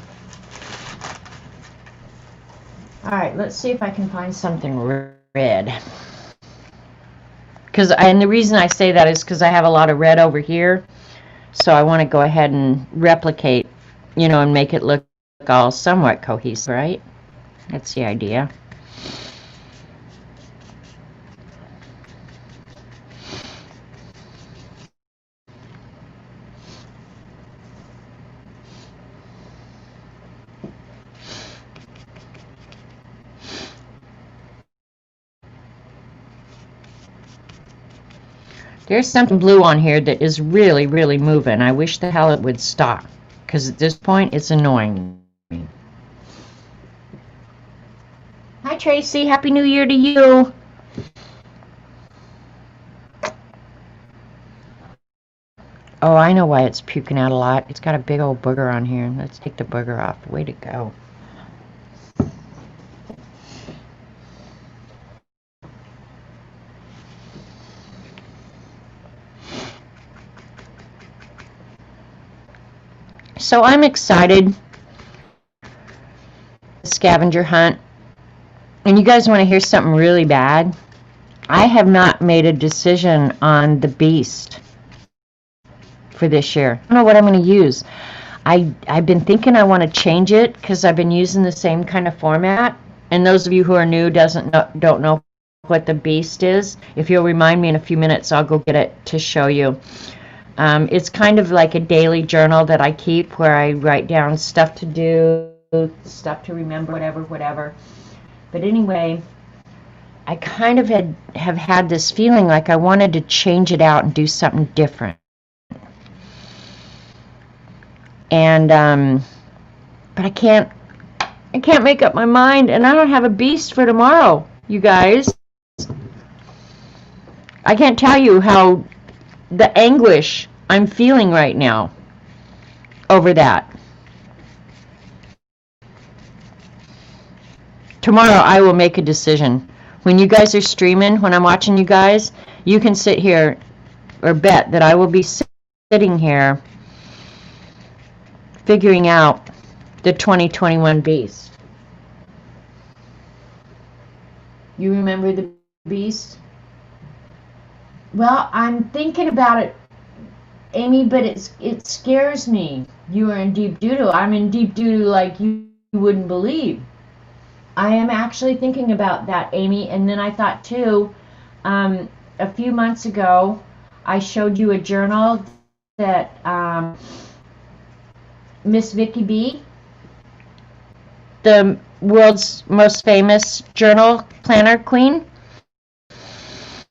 Speaker 1: Alright, let's see if I can find something red. And the reason I say that is because I have a lot of red over here. So I want to go ahead and replicate, you know, and make it look all somewhat cohesive, right? That's the idea. There's something blue on here that is really, really moving. I wish the hell it would stop, because at this point it's annoying me. Hi Tracy, Happy New Year to you. Oh, I know why it's puking out a lot. It's got a big old booger on here. Let's take the booger off. Way to go. So I'm excited. Scavenger hunt. And you guys want to hear something really bad? I have not made a decision on the beast for this year. I don't know what I'm going to use. I've been thinking I want to change it because I've been using the same kind of format. And those of you who are new don't know what the beast is. If you'll remind me in a few minutes, I'll go get it to show you. It's kind of like a daily journal that I keep where I write down stuff to do, stuff to remember, whatever. But anyway, I kind of have had this feeling like I wanted to change it out and do something different. And but I can't make up my mind, and I don't have a beast for tomorrow, you guys. I can't tell you how the anguish I'm feeling right now over that. Tomorrow I will make a decision. When you guys are streaming, when I'm watching you guys, you can sit here or bet that I will be sitting here figuring out the 2021 beast. You remember the beast? Well, I'm thinking about it, Amy, but it scares me. You are in deep doo-doo. I'm in deep doo-doo like you wouldn't believe. I am actually thinking about that, Amy. And then I thought, too, a few months ago, I showed you a journal that Miss Vicky B, the world's most famous journal planner queen,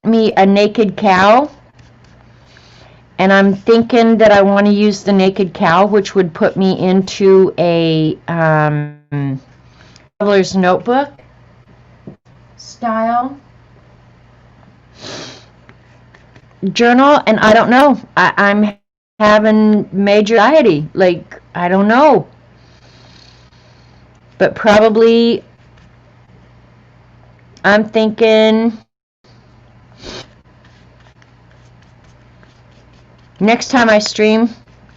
Speaker 1: me a naked cow. And I'm thinking that I want to use the naked cow, which would put me into a traveler's notebook style journal. And I don't know. I'm having major anxiety. Like, I don't know. But probably I'm thinking next time I stream,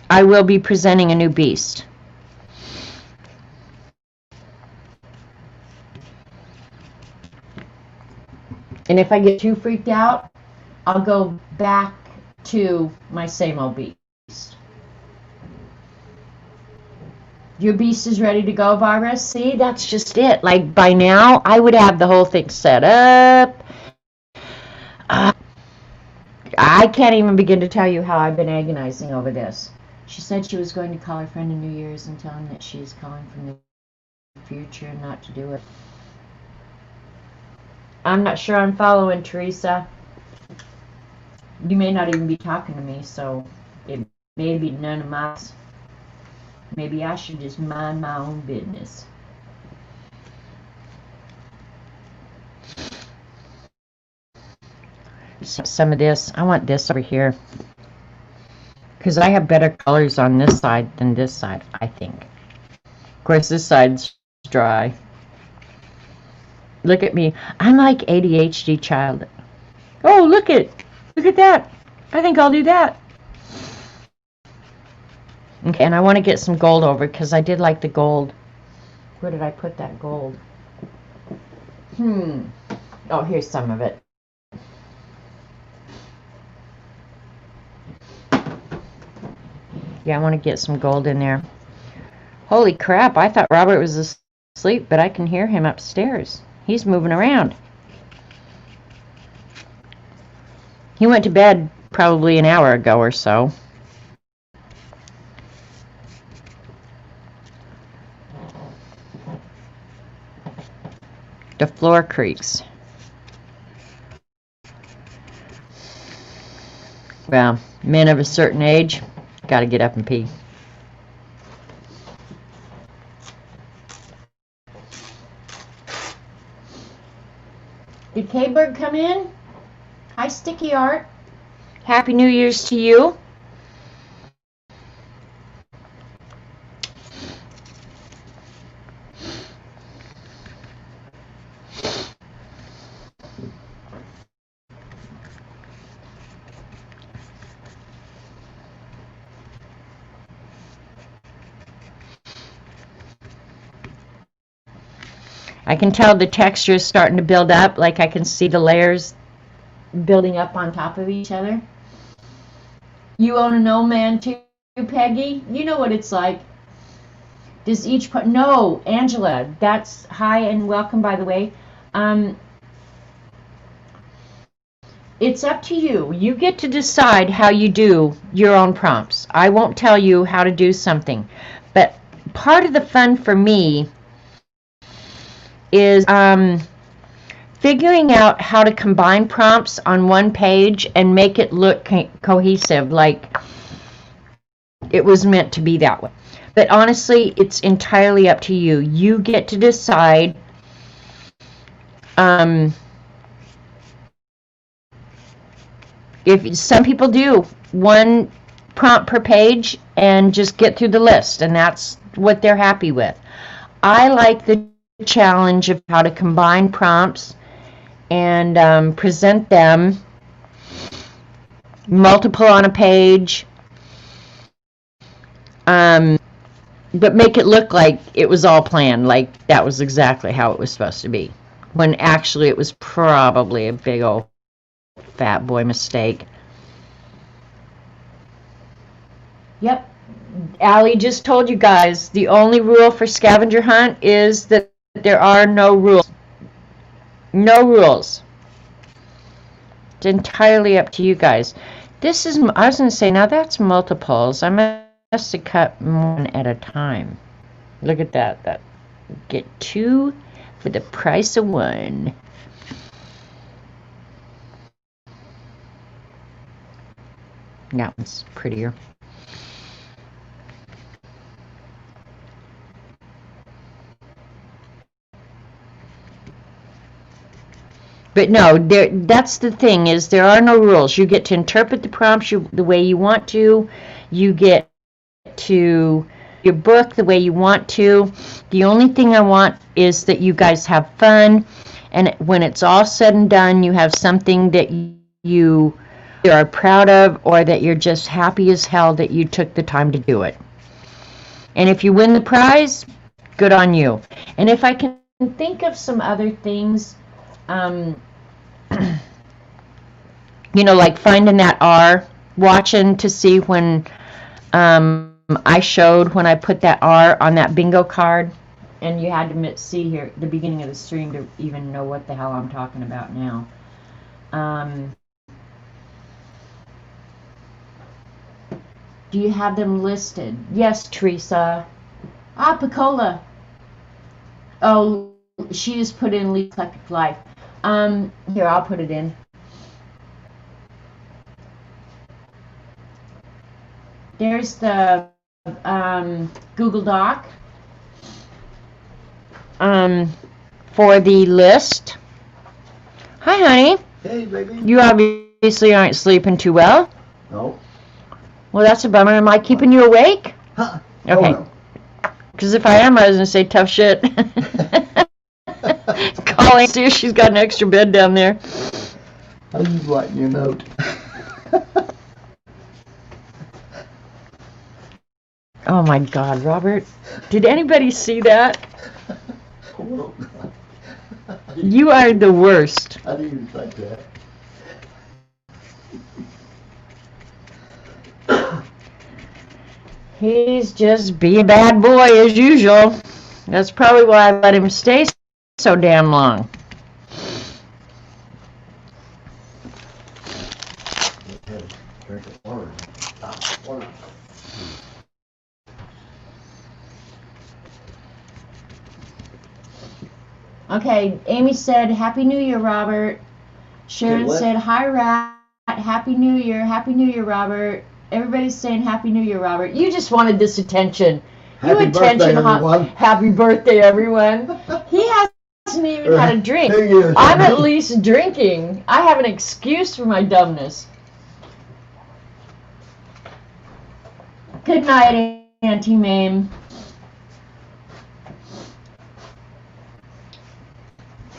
Speaker 1: I will be presenting a new beast. And if I get too freaked out, I'll go back to my same old beast. Your beast is ready to go, Barbara? See, that's just it. Like, by now, I would have the whole thing set up. I can't even begin to tell you how I've been agonizing over this. She said she was going to call her friend in New Year's and tell him that she's calling from the future and not to do it. I'm not sure I'm following, Teresa. You may not even be talking to me, so it may be none of my... Maybe I should just mind my own business. Some of this, I want this over here. Because I have better colors on this side than this side, I think. Of course, this side's dry. Look at me. I'm like ADHD child. Oh, look at that. I think I'll do that. Okay, and I want to get some gold over because I did like the gold. Where did I put that gold? Oh, here's some of it. Yeah, I want to get some gold in there. Holy crap, I thought Robert was asleep, but I can hear him upstairs. He's moving around. He went to bed probably an hour ago or so. The floor creaks. Well, men of a certain age, gotta get up and pee. Did K-Bird come in? Hi, Sticky Art. Happy New Year's to you. I can tell the texture is starting to build up, like I can see the layers building up on top of each other. You own a snowman too, Peggy? You know what it's like. Does each part... No, Angela, that's... Hi and welcome, by the way. It's up to you. You get to decide how you do your own prompts. I won't tell you how to do something. But part of the fun for me is figuring out how to combine prompts on one page and make it look cohesive, like it was meant to be that way. But honestly, it's entirely up to you. You get to decide if some people do one prompt per page and just get through the list, and that's what they're happy with. I like the challenge of how to combine prompts and present them multiple on a page, but make it look like it was all planned, like that was exactly how it was supposed to be, when actually it was probably a big old fat boy mistake. Yep, Allie just told you guys the only rule for scavenger hunt is that there are no rules. No rules. It's entirely up to you guys. This is, I was going to say, now that's multiples. I must have cut one at a time. Look at that. Get 2 for the price of 1. That one's prettier. But no, that's the thing, is there are no rules. You get to interpret the prompts the way you want to. You get to your book the way you want to. The only thing I want is that you guys have fun, and when it's all said and done, you have something that you are proud of, or that you're just happy as hell that you took the time to do it. And if you win the prize, good on you. And if I can think of some other things, you know, like finding that R, watching to see when I showed when I put that R on that bingo card, and you had to see here at the beginning of the stream to even know what the hell I'm talking about now. Do you have them listed? Yes, Teresa. Ah, Picola. Oh, she just put in Lead Eclectic Life. Here, I'll put it in. There's the Google Doc for the list. Hi, honey.
Speaker 2: Hey, baby.
Speaker 1: You obviously aren't sleeping too well.
Speaker 2: No.
Speaker 1: Well, that's a bummer. Am I keeping you awake?
Speaker 2: Huh.
Speaker 1: Okay. Because if I am, I was going to say tough shit. Calling, see if she's got an extra bed down there.
Speaker 2: I was just writing you a note.
Speaker 1: Oh my God, Robert. Did anybody see that? You are the worst.
Speaker 2: I didn't even think that.
Speaker 1: He's just being a bad boy as usual. That's probably why I let him stay so damn long.
Speaker 2: Drink of water. Water.
Speaker 1: Okay, Amy said, Happy New Year, Robert. Sharon
Speaker 2: Okay,
Speaker 1: said, hi, Rat. Happy New Year. Happy New Year, Robert. Everybody's saying Happy New Year, Robert. You just wanted this attention.
Speaker 2: Happy birthday, everyone.
Speaker 1: Happy birthday, everyone. He hasn't even had a drink.
Speaker 2: New Year's.
Speaker 1: I'm at least drinking. I have an excuse for my dumbness. Good night, Auntie Mame.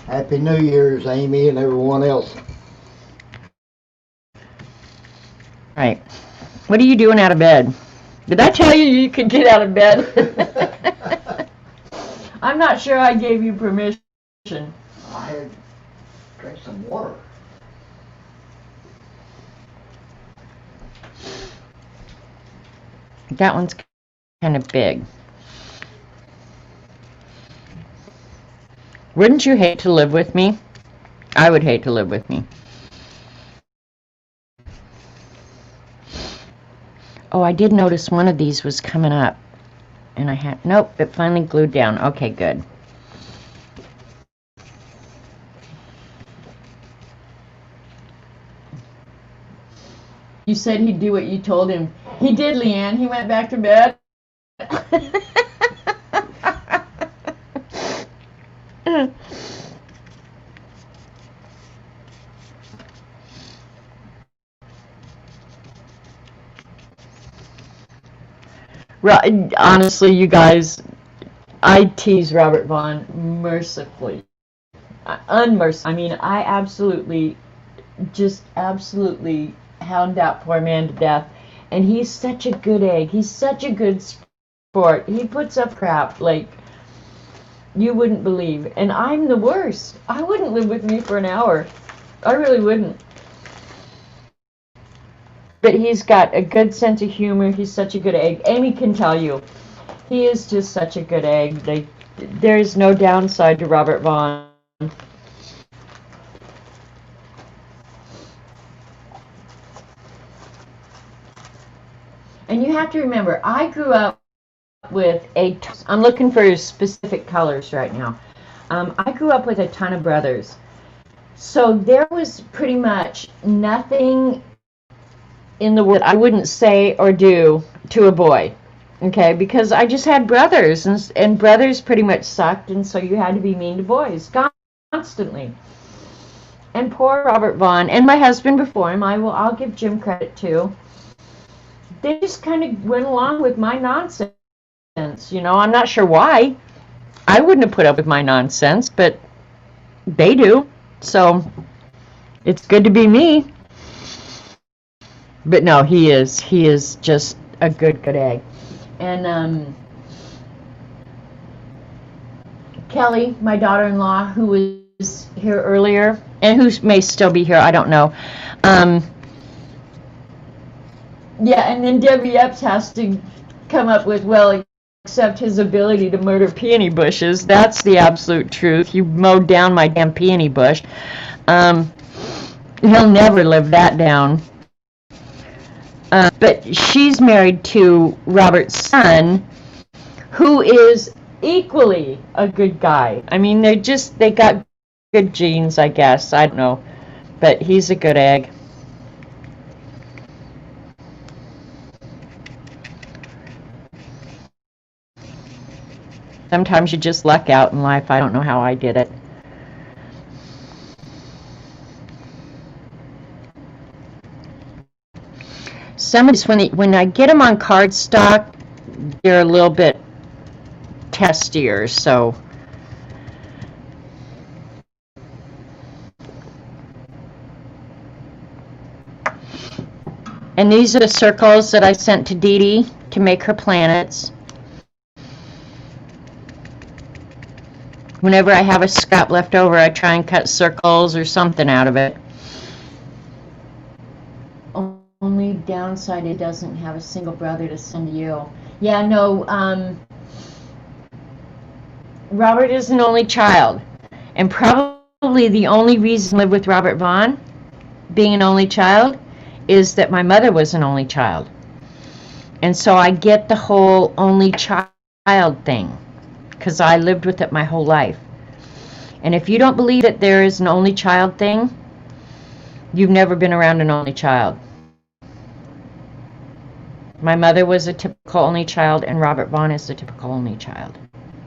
Speaker 2: Happy New Year's, Amy and everyone else.
Speaker 1: Right. What are you doing out of bed? Did I tell you you could get out of bed? I'm not sure I gave you permission.
Speaker 2: I had drank some water.
Speaker 1: That one's kind of big. Wouldn't you hate to live with me? I would hate to live with me. Oh, I did notice one of these was coming up. And I had, nope, it finally glued down. Okay, good. You said he'd do what you told him. He did, Leanne. He went back to bed. Honestly, you guys, I tease Robert Vaughn mercifully. Unmercifully. I mean, I absolutely hound that poor man to death. And he's such a good egg. He's such a good sport. He puts up crap like you wouldn't believe. And I'm the worst. I wouldn't live with me for an hour. I really wouldn't. But he's got a good sense of humor. He's such a good egg. Amy can tell you. He is just such a good egg. There's no downside to Robert Vaughn. And you have to remember, I grew up with I'm looking for specific colors right now. I grew up with a ton of brothers. So there was pretty much nothing in the world I wouldn't say or do to a boy. Okay, because I just had brothers, and brothers pretty much sucked, and so you had to be mean to boys constantly. And poor Robert Vaughn, and my husband before him, I'll give Jim credit too. They just kind of went along with my nonsense. You know, I'm not sure why. I wouldn't have put up with my nonsense, but they do. So it's good to be me. But no, he is just a good egg. And Kelly, my daughter-in-law, who was here earlier, and who may still be here, I don't know. Yeah, and then Debbie Epps has to come up with, well, except his ability to murder peony bushes. That's the absolute truth. You mowed down my damn peony bush. He'll never live that down. But she's married to Robert's son, who is equally a good guy. I mean, they got good genes, I guess. I don't know. But he's a good egg. Sometimes you just luck out in life. I don't know how I did it. Some of these, when I get them on cardstock, they're a little bit testier, so. And these are the circles that I sent to Dee Dee to make her planets. Whenever I have a scrap left over, I try and cut circles or something out of it. Only downside, it doesn't have a single brother to send to you. Yeah, no, Robert is an only child. And probably the only reason I live with Robert Vaughn, being an only child, is that my mother was an only child. And so I get the whole only child thing, because I lived with it my whole life. And if you don't believe that there is an only child thing, you've never been around an only child. My mother was a typical only child, and Robert Vaughn is a typical only child.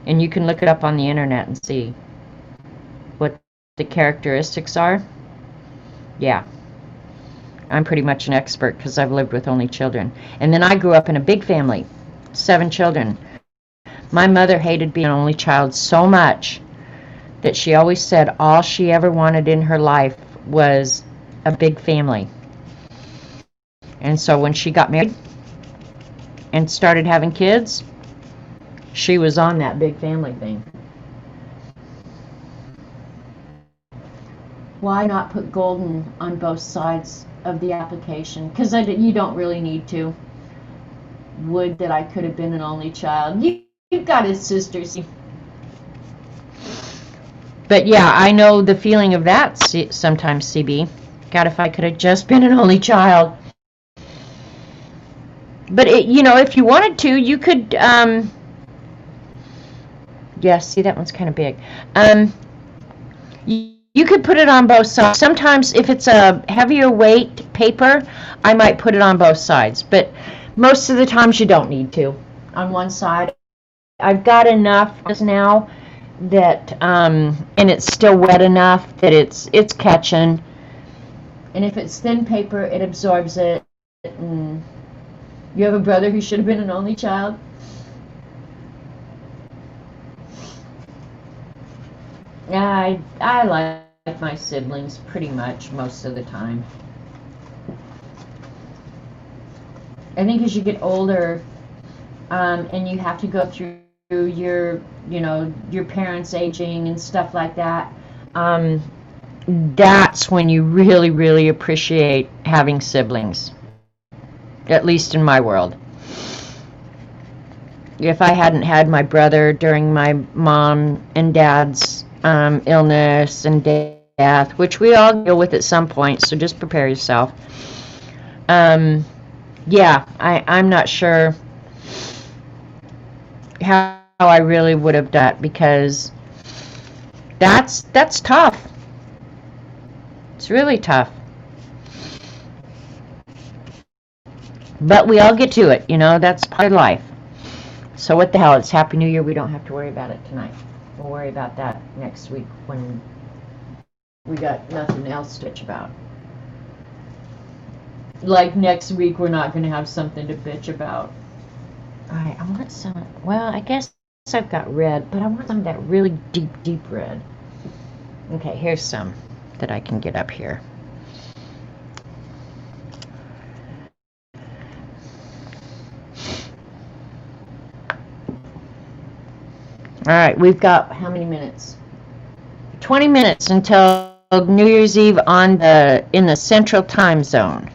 Speaker 1: And you can look it up on the internet and see what the characteristics are. Yeah. I'm pretty much an expert because I've lived with only children. And then I grew up in a big family, 7 children. My mother hated being an only child so much that she always said all she ever wanted in her life was a big family. And so when she got married and started having kids, she was on that big family thing. Why not put golden on both sides of the application? Because you don't really need to. Would that I could have been an only child. You've got his sisters. But yeah, I know the feeling of that sometimes, CB. God, if I could have just been an only child. But, if you wanted to, you could, yeah, see, that one's kind of big. You could put it on both sides. Sometimes, if it's a heavier weight paper, I might put it on both sides. But most of the times, you don't need to. On one side, I've got enough now that, and it's still wet enough that it's catching. And if it's thin paper, it absorbs it. And you have a brother who should have been an only child? I like my siblings pretty much most of the time. I think as you get older, and you have to go through your parents aging and stuff like that, that's when you really, really appreciate having siblings. At least in my world. If I hadn't had my brother during my mom and dad's illness and death, which we all deal with at some point, so just prepare yourself. Yeah, I'm not sure how I really would have done it, because that's tough. It's really tough. But we all get to it, you know, that's part of life. So what the hell, it's Happy New Year. We don't have to worry about it tonight. We'll worry about that next week when we got nothing else to bitch about. Like next week we're not going to have something to bitch about. Alright, I want some, well, I guess I've got red, but I want some of that really deep, deep red. Okay, here's some that I can get up here. Alright, we've got how many minutes? 20 minutes until New Year's Eve in the Central Time Zone.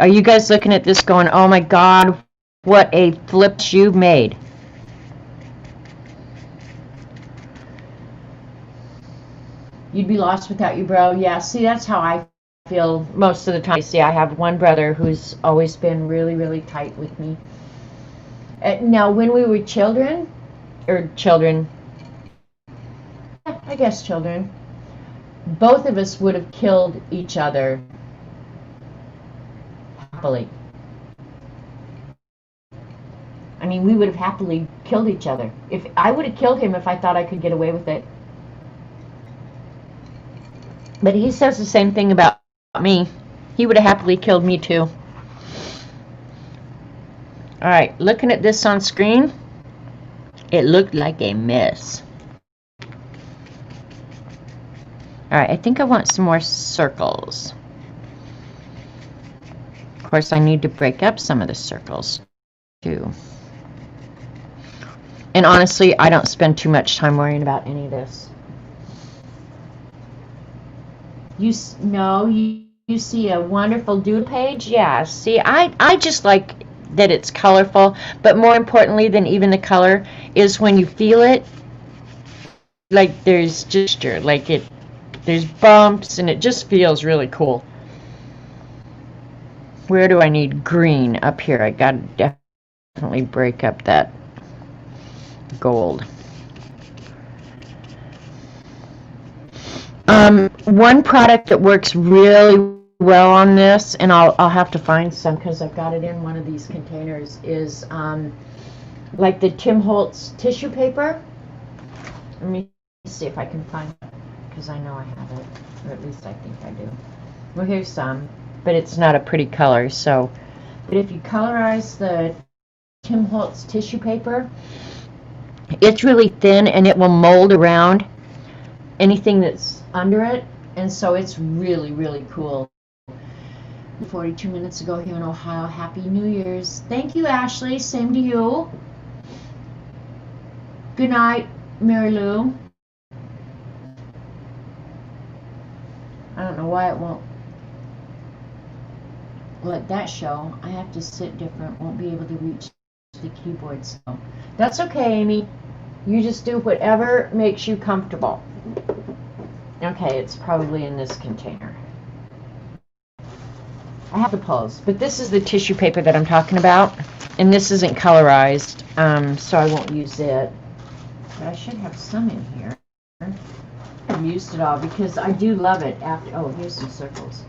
Speaker 1: Are you guys looking at this going, oh my God, what a flip you've made? You'd be lost without you, bro. Yeah, see, that's how I feel most of the time. See, I have one brother who's always been really, really tight with me. Now, when we were children, I guess children, both of us would have killed each other happily. I mean, we would have happily killed each other. If I would have killed him if I thought I could get away with it. But he says the same thing about me. He would have happily killed me too. Alright, looking at this on screen, it looked like a mess. Alright, I think I want some more circles. Of course, I need to break up some of the circles too. And honestly, I don't spend too much time worrying about any of this. You see a wonderful doodle page? Yeah, see, I just like that it's colorful, but more importantly than even the color is when you feel it, like there's gesture, like there's bumps, and it just feels really cool. Where do I need green? Up here. I gotta definitely break up that gold. One product that works really well on this, and I'll have to find some because I've got it in one of these containers, is like the Tim Holtz tissue paper. Let me see if I can find it, because I know I have it, or at least I think I do. Well, here's some, but it's not a pretty color. So, but if you colorize the Tim Holtz tissue paper, it's really thin and it will mold around anything that's under it, and so it's really, really cool. 42 minutes ago here in Ohio. Happy New Year's. Thank you, Ashley. Same to you. Good night, Mary Lou. I don't know why it won't let that show. I have to sit different. Won't be able to reach the keyboard. So that's okay, Amy. You just do whatever makes you comfortable. Okay, it's probably in this container. I have the pulse, but this is the tissue paper that I'm talking about, and this isn't colorized, so I won't use it. But I should have some in here. I've used it all because I do love it after. Oh, here's some circles.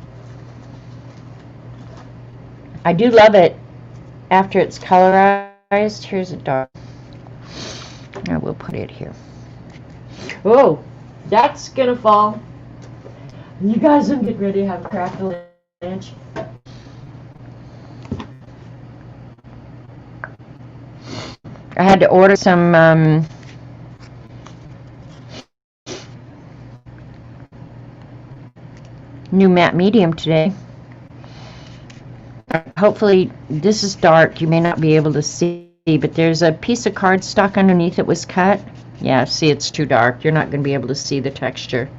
Speaker 1: I do love it after it's colorized. Here's a dark. I will put it here. Oh, that's gonna fall. You guys are getting ready to have crackle lunch. I had to order some new matte medium today. Hopefully, this is dark. You may not be able to see, but there's a piece of cardstock underneath it was cut. Yeah, see, it's too dark. You're not going to be able to see the texture.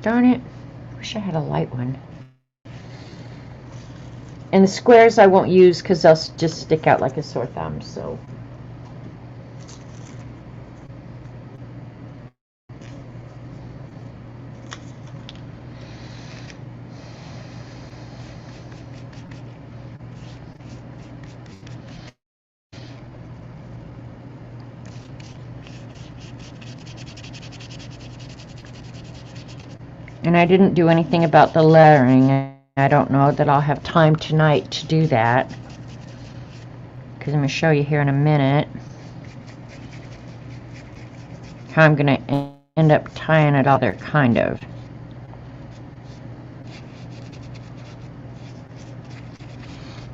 Speaker 1: Darn it. Wish I had a light one. And the squares I won't use because they'll just stick out like a sore thumb, so. And I didn't do anything about the lettering. I don't know that I'll have time tonight to do that, because I'm going to show you here in a minute how I'm going to end up tying it all there, kind of.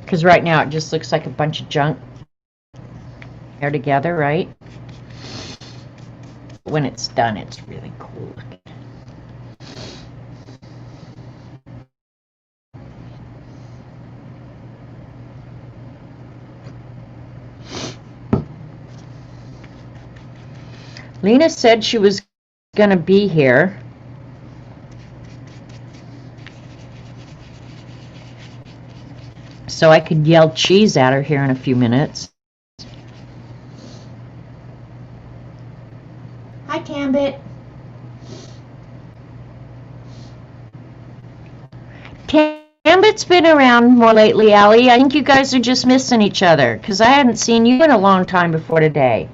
Speaker 1: Because right now it just looks like a bunch of junk there together, right? When it's done, it's really cool looking. Lena said she was going to be here. So I could yell cheese at her here in a few minutes. Hi, Tambit. Tambit's been around more lately, Allie. I think you guys are just missing each other, because I hadn't seen you in a long time before today.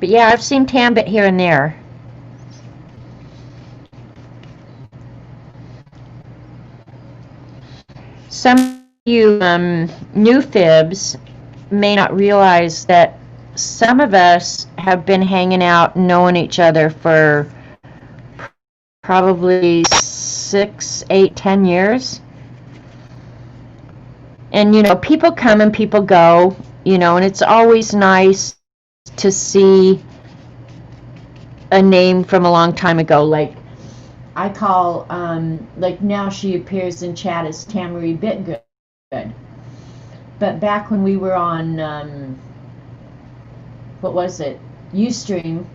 Speaker 1: But yeah, I've seen Tambit here and there. Some of you new fibs may not realize that some of us have been hanging out, knowing each other for probably 6, 8, 10 years. And, you know, people come and people go, you know, and it's always nice to see a name from a long time ago. Like, I call, like now she appears in chat as Tamari Bitgood. But back when we were on, what was it, Ustream,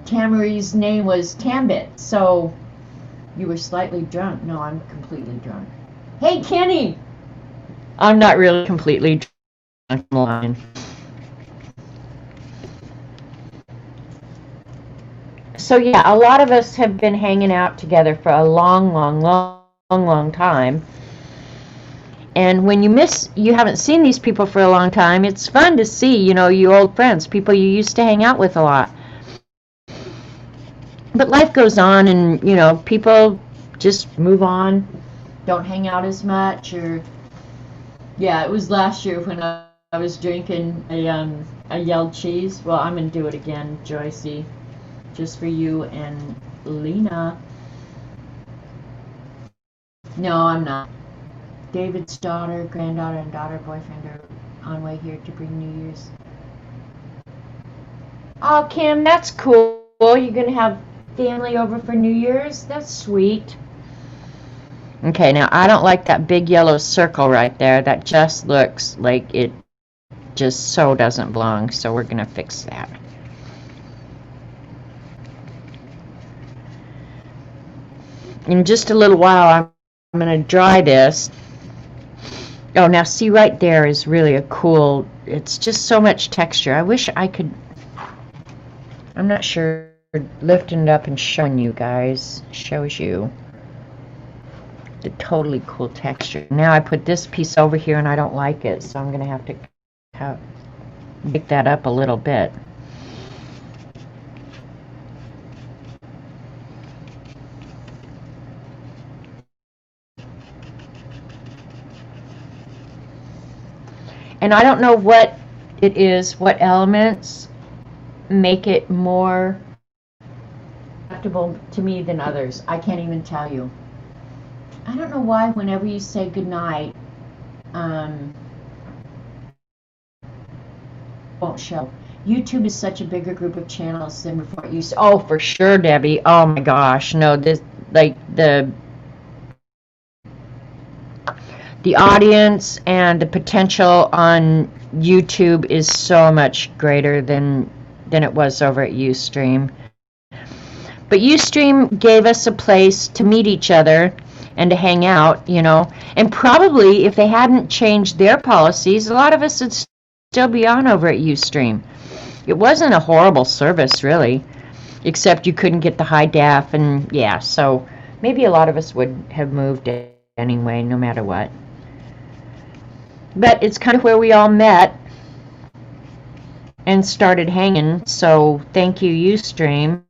Speaker 1: Tamari's name was Tambit. So you were slightly drunk. No, I'm completely drunk. Hey, Kenny! I'm not really completely drunk. I'm lying. So yeah, a lot of us have been hanging out together for a long time. And when you haven't seen these people for a long time, it's fun to see, you know, you old friends, people you used to hang out with a lot. But life goes on, and, you know, people just move on, don't hang out as much. Or yeah, it was last year when I was drinking a yelled cheese. Well, I'm gonna do it again, Joycey, just for you and Lena. No, I'm not. David's daughter, granddaughter, and daughter, boyfriend are on way here to bring New Year's. Oh, Kim, that's cool. You're gonna have family over for New Year's? That's sweet. Okay, now I don't like that big yellow circle right there. That just looks like it just so doesn't belong, so we're gonna fix that. In just a little while, I'm going to dry this. Oh, now see right there is really a cool, it's just so much texture. I wish I could, I'm not sure, lifting it up and showing you guys shows you the totally cool texture. Now I put this piece over here and I don't like it, so I'm going to have to make that up a little bit. And I don't know what it is, what elements make it more acceptable to me than others. I can't even tell you. I don't know why whenever you say goodnight, won't show. YouTube is such a bigger group of channels than before it used to. Oh, for sure, Debbie. Oh my gosh. No, this, like, the audience and the potential on YouTube is so much greater than it was over at Ustream. But Ustream gave us a place to meet each other and to hang out, you know. And probably if they hadn't changed their policies, a lot of us would still be on over at Ustream. It wasn't a horrible service, really, except you couldn't get the high def, and yeah, so maybe a lot of us would have moved anyway, no matter what. But it's kind of where we all met. and started hanging, so thank you, Ustream.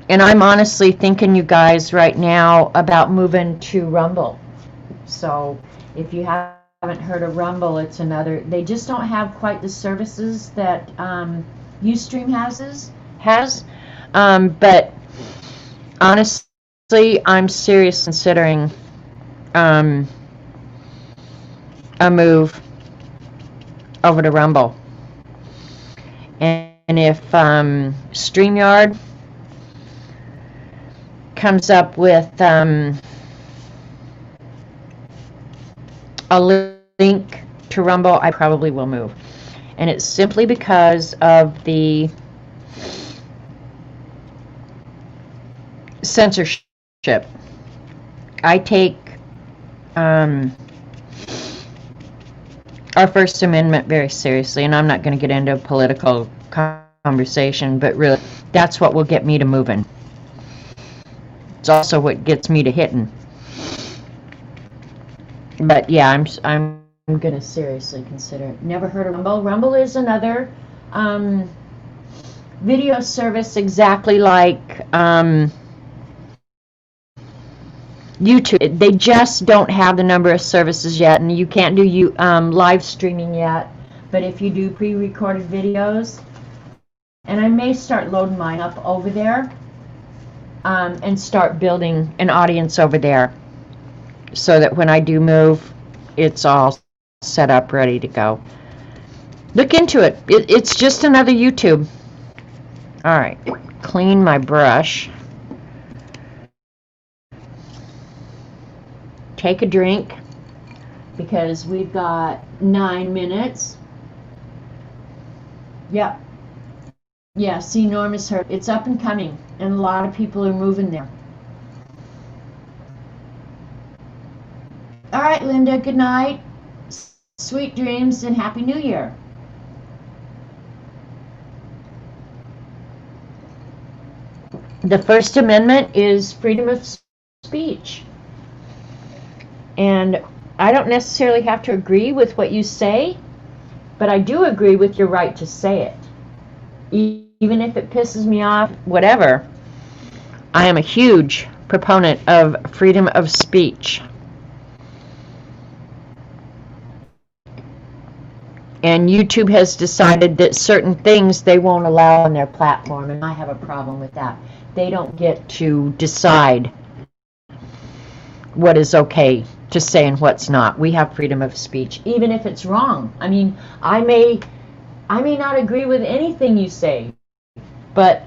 Speaker 1: And I'm honestly thinking, you guys, right now about moving to Rumble. So if you haven't heard of Rumble, it's another, they just don't have quite the services that Ustream has. But honestly, I'm seriously considering a move over to Rumble. And if StreamYard comes up with a link to Rumble, I probably will move. And it's simply because of the censorship. I take our First Amendment very seriously, and I'm not going to get into a political conversation, but really, that's what will get me to moving. It's also what gets me to hitting. But yeah, I'm going to seriously consider it. Never heard of Rumble. Rumble is another video service exactly like YouTube. They just don't have the number of services yet, and you can't do live streaming yet. But if you do pre-recorded videos, and I may start loading mine up over there, and start building an audience over there, so that when I do move, it's all set up, ready to go. Look into it. It's just another YouTube. All right, clean my brush. Take a drink, because we've got 9 minutes. Yep. Yeah, see, Norma's heard. It's up and coming, and a lot of people are moving there. All right, Linda, good night. Sweet dreams and Happy New Year. The First Amendment is freedom of speech. And I don't necessarily have to agree with what you say, but I do agree with your right to say it. Even if it pisses me off, whatever. I am a huge proponent of freedom of speech. And YouTube has decided that certain things they won't allow on their platform, and I have a problem with that. They don't get to decide what is okay to say and what's not. We have freedom of speech, even if it's wrong. I mean, I may not agree with anything you say, but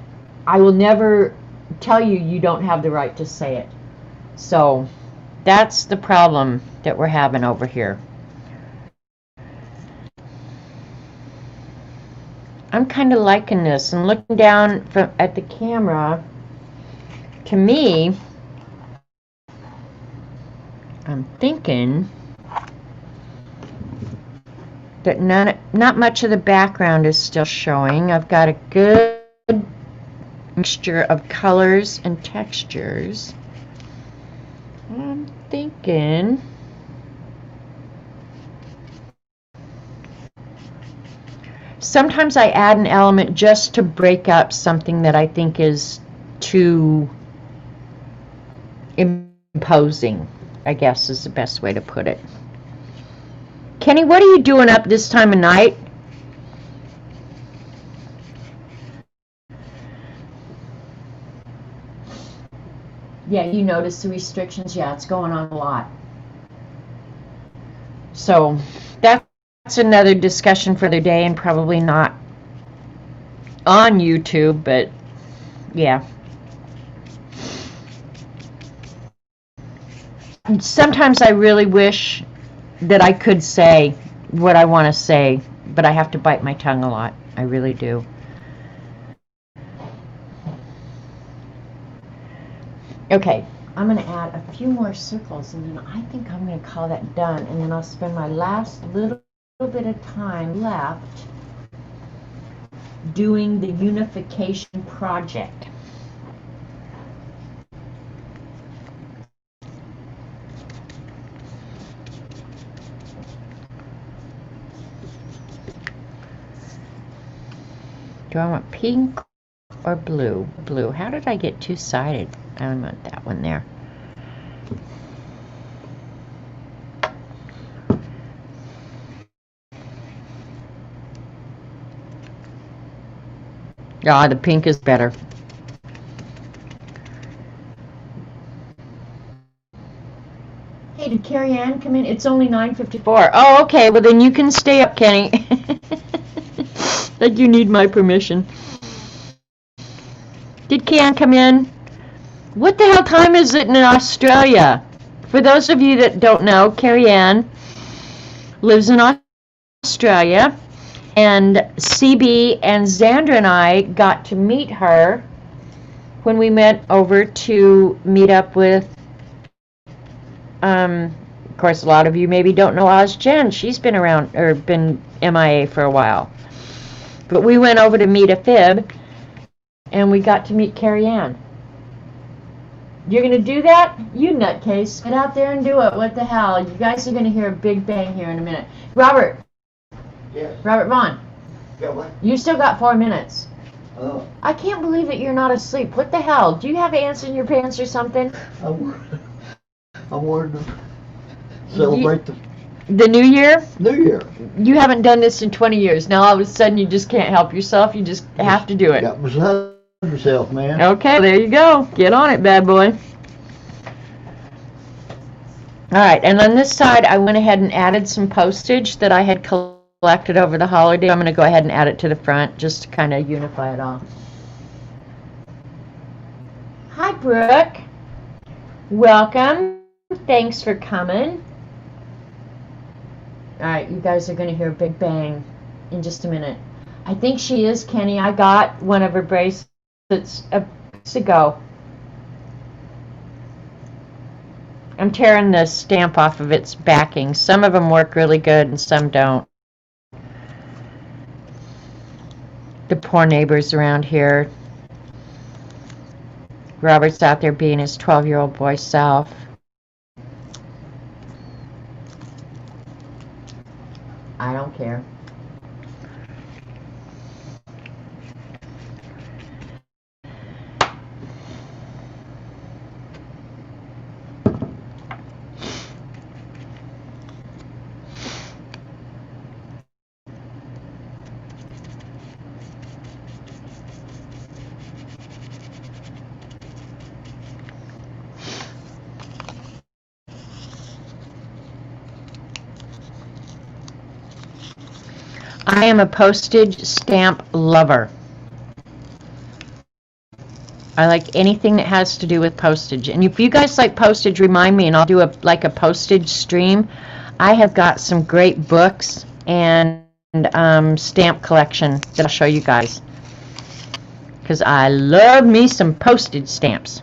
Speaker 1: I will never tell you you don't have the right to say it. So that's the problem that we're having over here. I'm kind of liking this, and looking down at the camera, to me, I'm thinking that not much of the background is still showing. I've got a good mixture of colors and textures. I'm thinking sometimes I add an element just to break up something that I think is too imposing, I guess is the best way to put it. Kenny, what are you doing up this time of night? Yeah, you notice the restrictions. Yeah, it's going on a lot. So that's another discussion for the day, and probably not on YouTube, but yeah. Sometimes I really wish that I could say what I want to say, but I have to bite my tongue a lot. I really do. Okay, I'm going to add a few more circles, and then I think I'm going to call that done, and then I'll spend my last little bit of time left doing the unification project. Do I want pink or blue? Blue. How did I get two-sided? I want that one there. Ah, the pink is better. Hey, did Carrie Ann come in? It's only 9:54. Oh, okay. Well, then you can stay up, Kenny. Like you need my permission. Did Carrie Ann come in? What the hell time is it in Australia? For those of you that don't know, Carrie Ann lives in Australia. And CB and Xandra and I got to meet her when we went over to meet up with, of course, a lot of you maybe don't know Oz Jen. She's been around, or been MIA for a while. But we went over to meet a fib, and we got to meet Carrie Ann. You're going to do that? You nutcase. Get out there and do it. What the hell? You guys are going to hear a big bang here in a minute. Robert.
Speaker 2: Yes.
Speaker 1: Robert Vaughn.
Speaker 2: Yeah, what?
Speaker 1: You still got 4 minutes.
Speaker 2: Oh.
Speaker 1: I can't believe that you're not asleep. What the hell? Do you have ants in your pants or something?
Speaker 2: I wanted to celebrate
Speaker 1: the New Year?
Speaker 2: the New Year.
Speaker 1: You haven't done this in 20 years. Now all of a sudden you just can't help yourself. You just have to do it.
Speaker 2: Got beside yourself, man.
Speaker 1: Okay, there you go. Get on it, bad boy. Alright, and on this side I went ahead and added some postage that I had collected over the holiday. I'm going to go ahead and add it to the front just to kind of unify it all. Hi, Brooke. Welcome. Thanks for coming. Alright, you guys are going to hear a big bang in just a minute. I think she is, Kenny. I got one of her bracelets a week ago. I'm tearing the stamp off of its backing. Some of them work really good and some don't. The poor neighbors around here. Robert's out there being his 12-year-old boy self. I don't care. I am a postage stamp lover. I like anything that has to do with postage. And if you guys like postage, remind me and I'll do a postage stream. I have got some great books and stamp collection that I'll show you guys. Because I love me some postage stamps.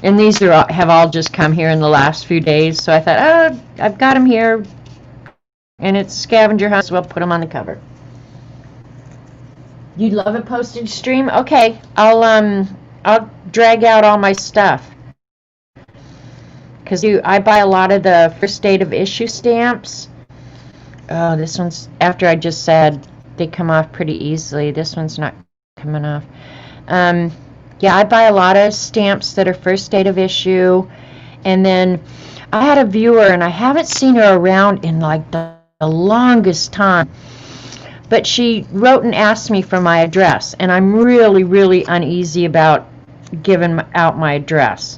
Speaker 1: And these have all just come here in the last few days. So I thought, oh, I've got them here. And it's Scavenger Hunt, so I'll put them on the cover. You'd love a postage stream? Okay, I'll drag out all my stuff. Because I buy a lot of the first date of issue stamps. Oh, this one's, after I just said they come off pretty easily. This one's not coming off. Yeah, I buy a lot of stamps that are first date of issue. And then I had a viewer, and I haven't seen her around in like the longest time. But she wrote and asked me for my address. And I'm really, really uneasy about giving out my address.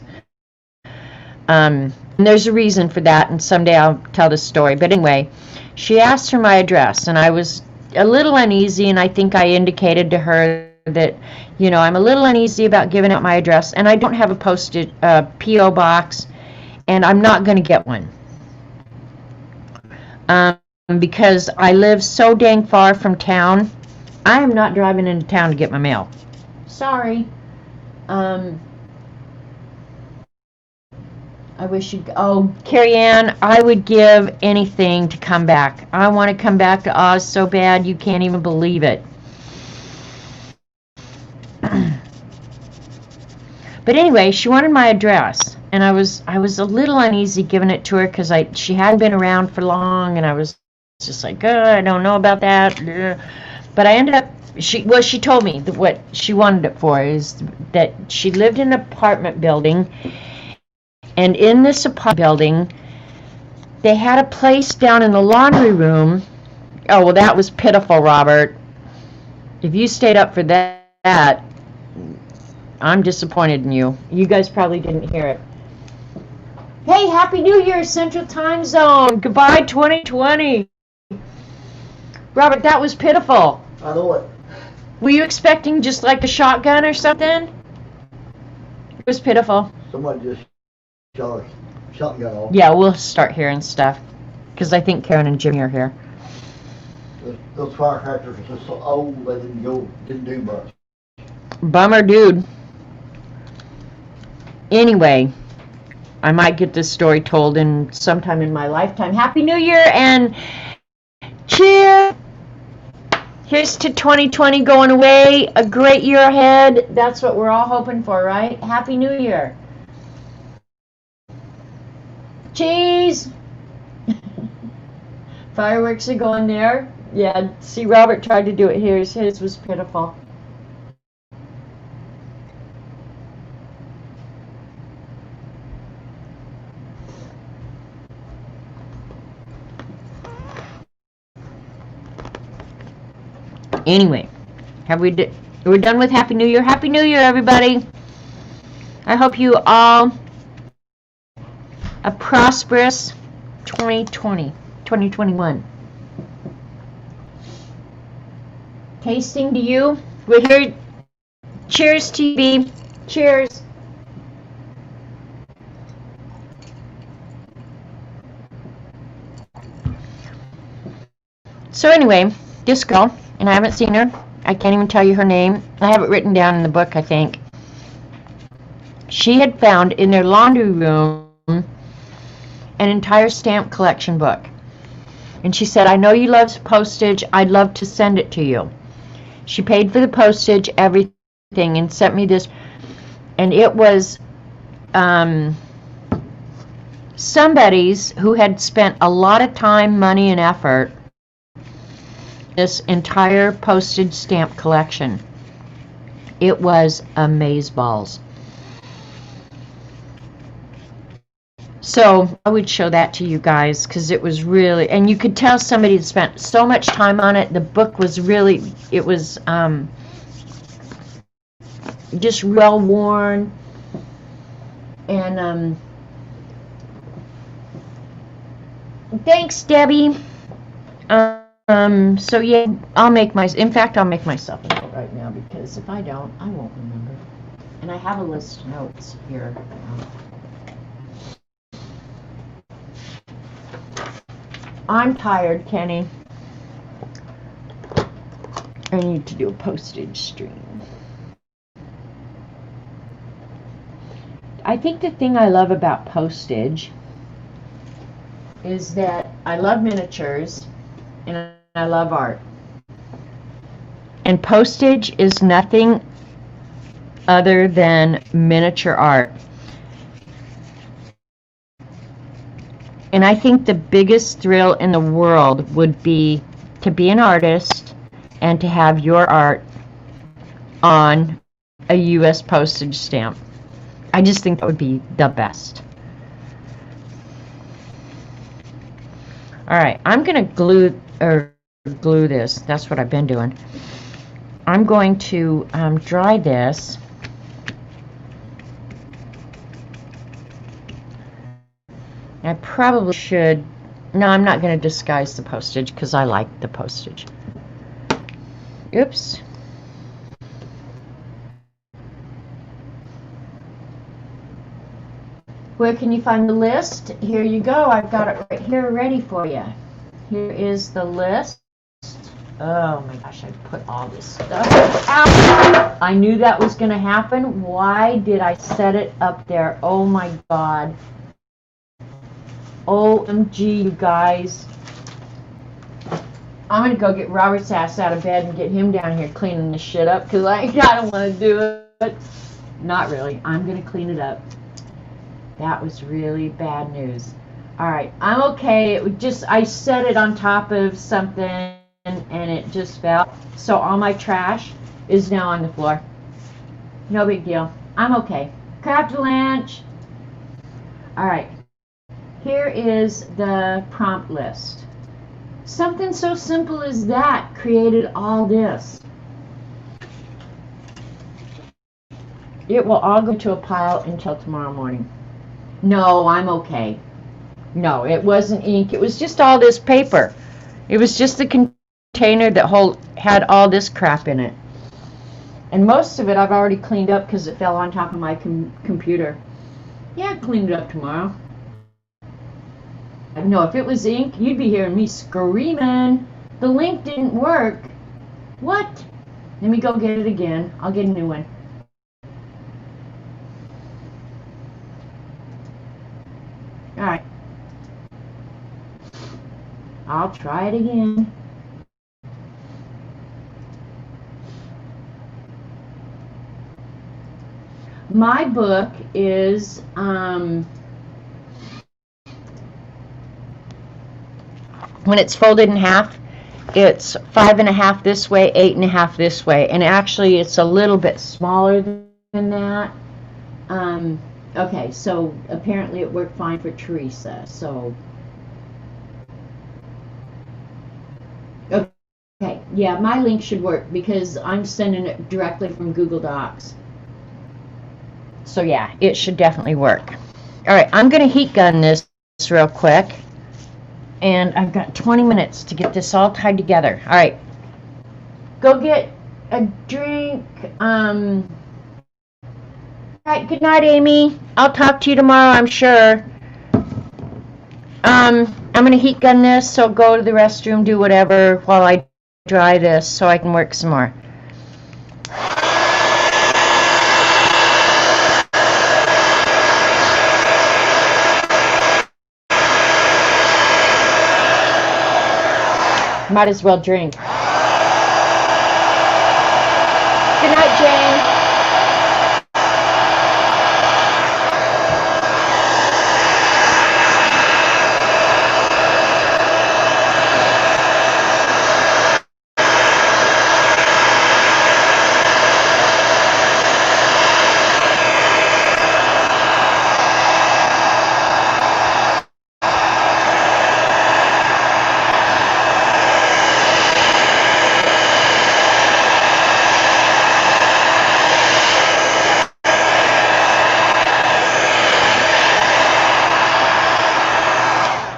Speaker 1: And there's a reason for that, and someday I'll tell the story. But anyway, she asked for my address, and I was a little uneasy, and I think I indicated to her that, you know, I'm a little uneasy about giving out my address, and I don't have a posted P.O. box, and I'm not going to get one. Because I live so dang far from town, I am not driving into town to get my mail. Sorry. I wish you'd... Oh, Carrie Ann, I would give anything to come back. I want to come back to Oz so bad you can't even believe it. But anyway, she wanted my address. And I was a little uneasy giving it to her because she hadn't been around for long, and I was just like, I don't know about that. But I ended up, she told me that what she wanted it for is that she lived in an apartment building, and in this apartment building, they had a place down in the laundry room. Oh, well, that was pitiful, Robert. If you stayed up for that, I'm disappointed in you. You guys probably didn't hear it. Hey, Happy New Year, Central Time Zone. Goodbye, 2020. Robert, that was pitiful.
Speaker 2: I know it.
Speaker 1: Were you expecting just like a shotgun or something? It was pitiful.
Speaker 2: Somebody just shot a shotgun off.
Speaker 1: Yeah, we'll start hearing stuff. Because I think Karen and Jimmy are here.
Speaker 2: Those firecrackers are just so old they didn't do much.
Speaker 1: Bummer, dude. Anyway, I might get this story told in sometime in my lifetime. Happy New Year and cheer! Here's to 2020 going away. A great year ahead. That's what we're all hoping for, right? Happy New Year. Cheese! Fireworks are going there. Yeah, see, Robert tried to do it here. His was pitiful. Anyway, we're done with Happy New Year. Happy New Year, everybody. I hope you all a prosperous 2021. Tasting to you. We're here. Cheers, TV. Cheers. So anyway, this girl, and I haven't seen her. I can't even tell you her name. I have it written down in the book, I think. She had found in their laundry room an entire stamp collection book. And she said, I know you love postage. I'd love to send it to you. She paid for the postage, everything, and sent me this. And it was somebody's who had spent a lot of time, money, and effort this entire postage stamp collection. It was amazeballs. So I would show that to you guys because it was really, and you could tell somebody had spent so much time on it. The book was really, it was just well worn, and thanks, Debbie. So yeah, I'll make myself a note right now because if I don't, I won't remember. And I have a list of notes here. I'm tired, Kenny. I need to do a postage stream. I think the thing I love about postage is that I love miniatures and I love art. And postage is nothing other than miniature art. And I think the biggest thrill in the world would be to be an artist and to have your art on a U.S. postage stamp. I just think that would be the best. All right, I'm going to glue this. That's what I've been doing. I'm going to dry this. I probably should. No, I'm not going to disguise the postage because I like the postage. Oops. Where can you find the list? Here you go. I've got it right here ready for you. Here is the list. Oh my gosh, I put all this stuff out. I knew that was going to happen. Why did I set it up there? Oh my God. OMG, you guys. I'm going to go get Robert's ass out of bed and get him down here cleaning this shit up because I don't want to do it. Not really. I'm going to clean it up. That was really bad news. All right, I'm okay. I set it on top of something and it just fell. So all my trash is now on the floor. No big deal. I'm okay. Craft lunch. All right. Here is the prompt list. Something so simple as that created all this. It will all go to a pile until tomorrow morning. No, I'm okay. No, it wasn't ink. It was just all this paper. It was just the container that had all this crap in it. And most of it I've already cleaned up because it fell on top of my computer. Yeah, I cleaned it up tomorrow. No, if it was ink, you'd be hearing me screaming. The link didn't work. What? Let me go get it again. I'll get a new one. All right. I'll try it again. My book is when it's folded in half, it's 5.5 this way, 8.5 this way, and actually it's a little bit smaller than that. Okay, so apparently it worked fine for Teresa. So okay, yeah, my link should work because I'm sending it directly from Google Docs. So yeah, it should definitely work. All right, I'm going to heat gun this real quick. And I've got 20 minutes to get this all tied together. All right. Go get a drink. All right, good night, Amy. I'll talk to you tomorrow, I'm sure. I'm going to heat gun this, so go to the restroom, do whatever while I dry this so I can work some more. Might as well drink. Good night, Jane.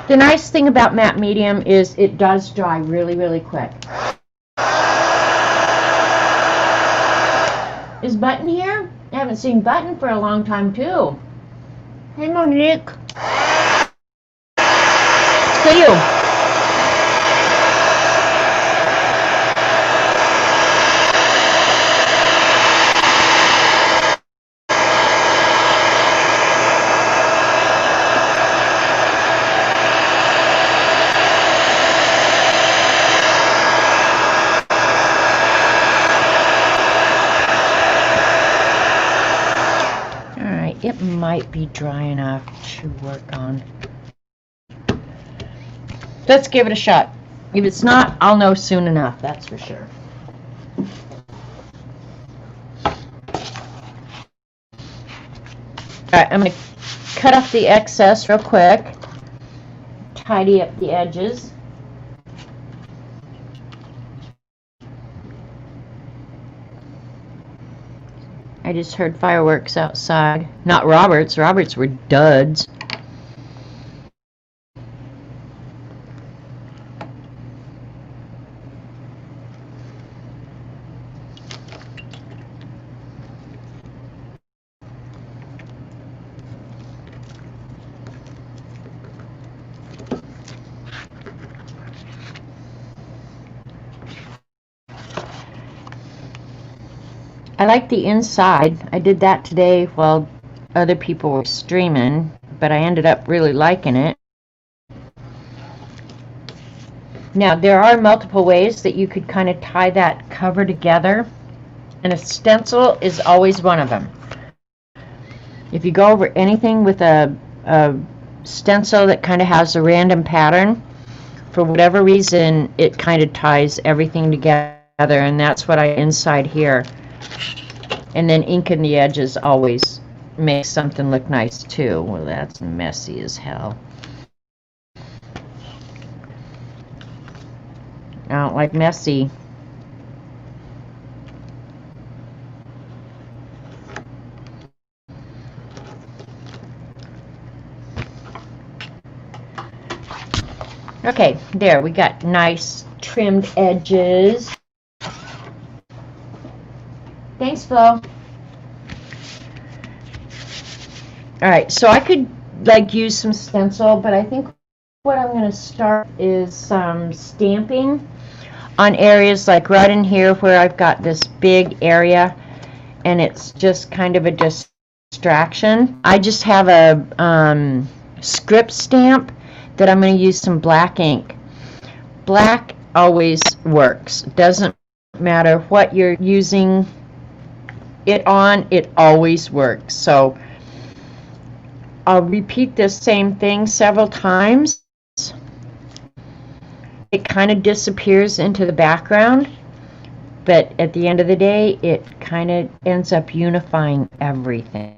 Speaker 1: The nice thing about matte medium is it does dry really, really quick. Is Button here? I haven't seen Button for a long time, too. Hey, Monique. See you. It might be dry enough to work on. Let's give it a shot. If it's not, I'll know soon enough, that's for sure. Alright, I'm going to cut off the excess real quick. Tidy up the edges. I just heard fireworks outside. Not Robert's. Robert's were duds. I like the inside. I did that today while other people were streaming, but I ended up really liking it. Now, there are multiple ways that you could kind of tie that cover together, and a stencil is always one of them. If you go over anything with a stencil that kind of has a random pattern, for whatever reason, it kind of ties everything together, and that's what I inside here. And then inking the edges always makes something look nice too. Well, that's messy as hell. I don't like messy. Okay, there, we got nice trimmed edges. Thanks, Flo. Alright, so I could like use some stencil, but I think what I'm going to start is some stamping on areas like right in here where I've got this big area and it's just kind of a distraction. I just have a script stamp that I'm going to use some black ink. Black always works. Doesn't matter what you're using it on, it always works. So I'll repeat this same thing several times. It kind of disappears into the background, but at the end of the day, it kind of ends up unifying everything.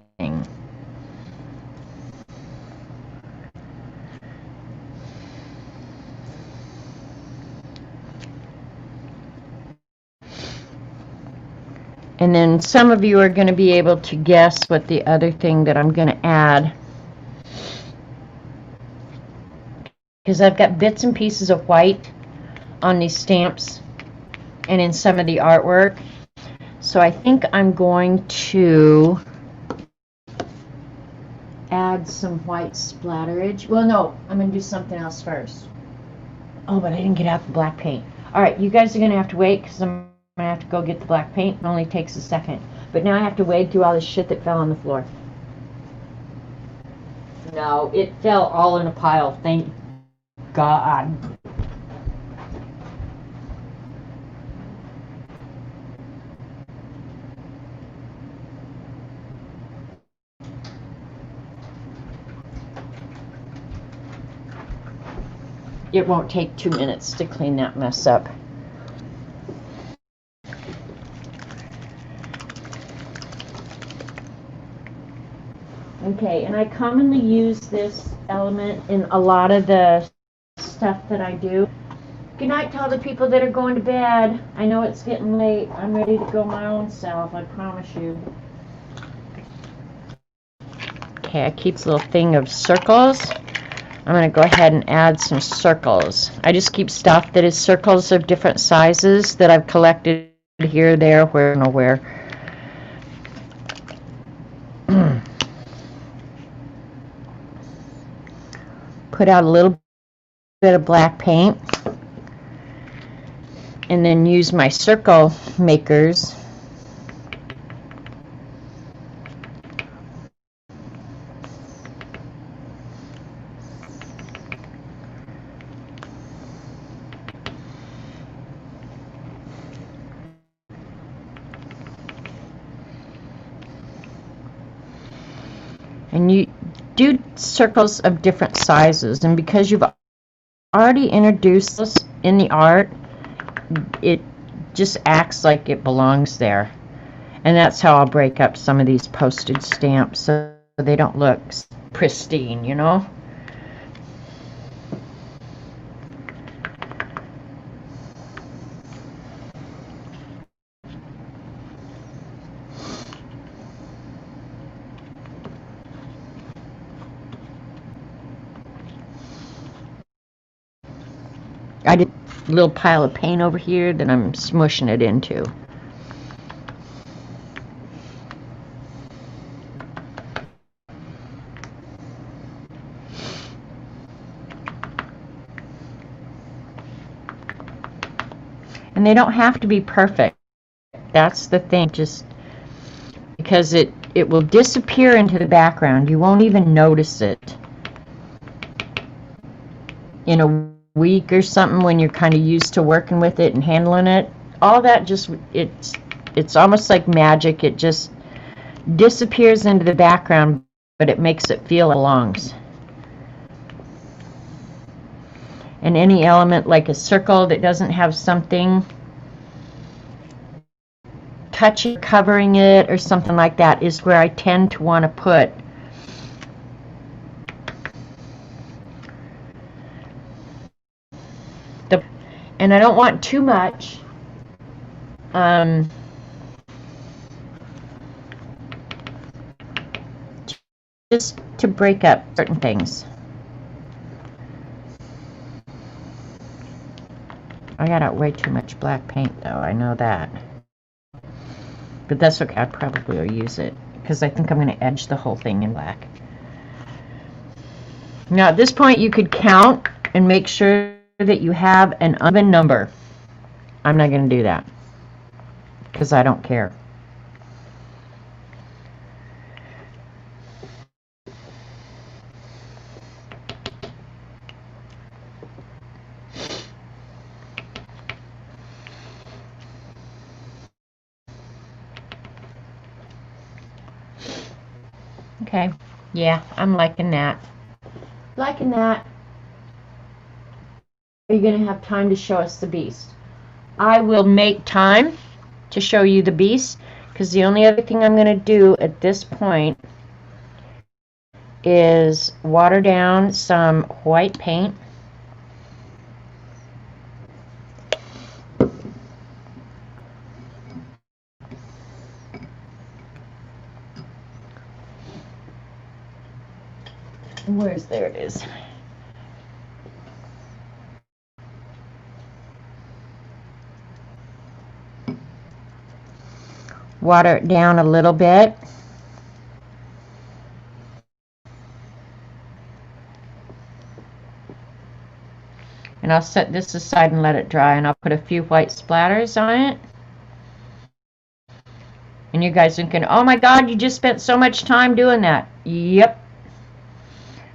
Speaker 1: And then some of you are going to be able to guess what the other thing that I'm going to add, because I've got bits and pieces of white on these stamps and in some of the artwork. So I think I'm going to add some white splatterage. Well, no, I'm going to do something else first. Oh, but I didn't get out the black paint. All right, you guys are going to have to wait because I'm going to have to go get the black paint. It only takes a second. But now I have to wade through all this shit that fell on the floor. No, it fell all in a pile. Thank God. It won't take 2 minutes to clean that mess up. Okay, and I commonly use this element in a lot of the stuff that I do. Good night to all the people that are going to bed. I know it's getting late. I'm ready to go my own self, I promise you. Okay, I keep this little thing of circles. I'm going to go ahead and add some circles. I just keep stuff that is circles of different sizes that I've collected here, there, where, nowhere. Put out a little bit of black paint and then use my circle makers and you do circles of different sizes, and because you've already introduced this in the art, it just acts like it belongs there. And that's how I'll break up some of these postage stamps so they don't look pristine, you know. I did a little pile of paint over here that I'm smushing it into. And they don't have to be perfect. That's the thing, just because it will disappear into the background. You won't even notice it in a week or something when you're kind of used to working with it and handling it. All that just, it's almost like magic. It just disappears into the background, but it makes it feel it belongs. And any element like a circle that doesn't have something touching, covering it, or something like that is where I tend to want to put the, and I don't want too much. Just to break up certain things. I got out way too much black paint though, I know that. But that's okay, I probably will use it because I think I'm going to edge the whole thing in black. Now at this point you could count and make sure that you have an even number. I'm not going to do that because I don't care. Okay, yeah, I'm liking that. Liking that. Are you going to have time to show us the beast? I will make time to show you the beast because the only other thing I'm going to do at this point is water down some white paint. There it is. Water it down a little bit. And I'll set this aside and let it dry, and I'll put a few white splatters on it. And you guys are thinking, oh my God, you just spent so much time doing that. Yep.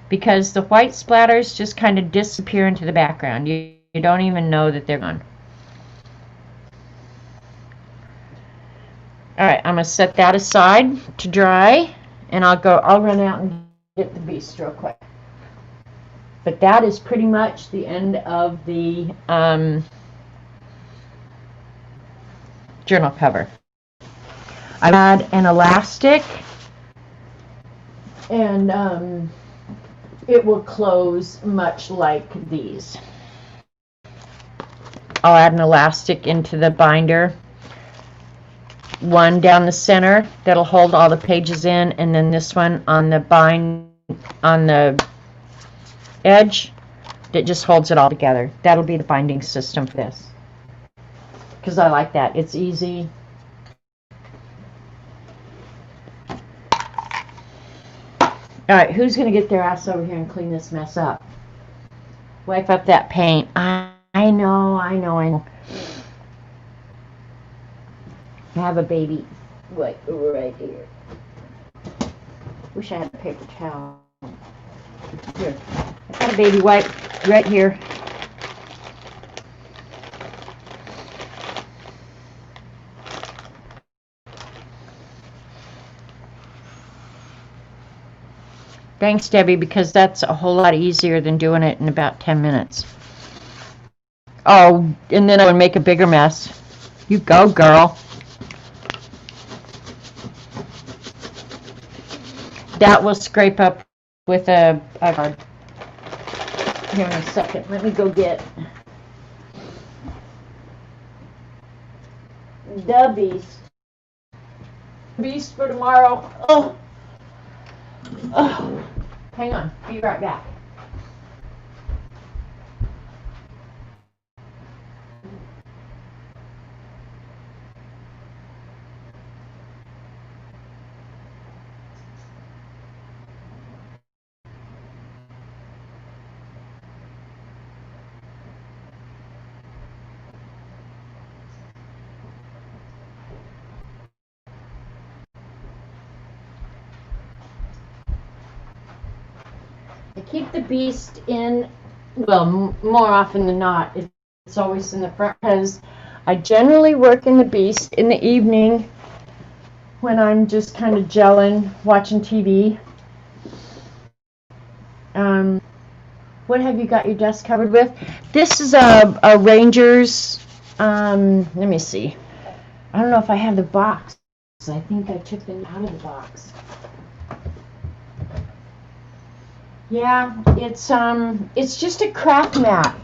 Speaker 1: Because the white splatters just kind of disappear into the background. You don't even know that they're gone. Alright, I'm going to set that aside to dry, and I'll run out and get the beast real quick. But that is pretty much the end of the journal cover. I had an elastic, and it will close much like these. I'll add an elastic into the binder, one down the center that'll hold all the pages in, and then this one on the edge that just holds it all together. That'll be the binding system for this, because I like that. It's easy. Alright, who's going to get their ass over here and clean this mess up? Wipe up that paint. I know. I have a baby wipe right here. Wish I had a paper towel. Here. I've got a baby wipe right here. Thanks, Debbie, because that's a whole lot easier than doing it in about 10 minutes. Oh, and then I would make a bigger mess. You go, girl. That will scrape up with a card. Here in a second. Let me go get the beast. Beast for tomorrow. Oh. Oh, hang on, be right back. I keep the beast in, well, more often than not, it's always in the front because I generally work in the beast in the evening when I'm just kind of gelling, watching TV. What have you got your desk covered with? This is a Rangers, let me see. I don't know if I have the box. I think I took them out of the box. Yeah, it's just a craft mat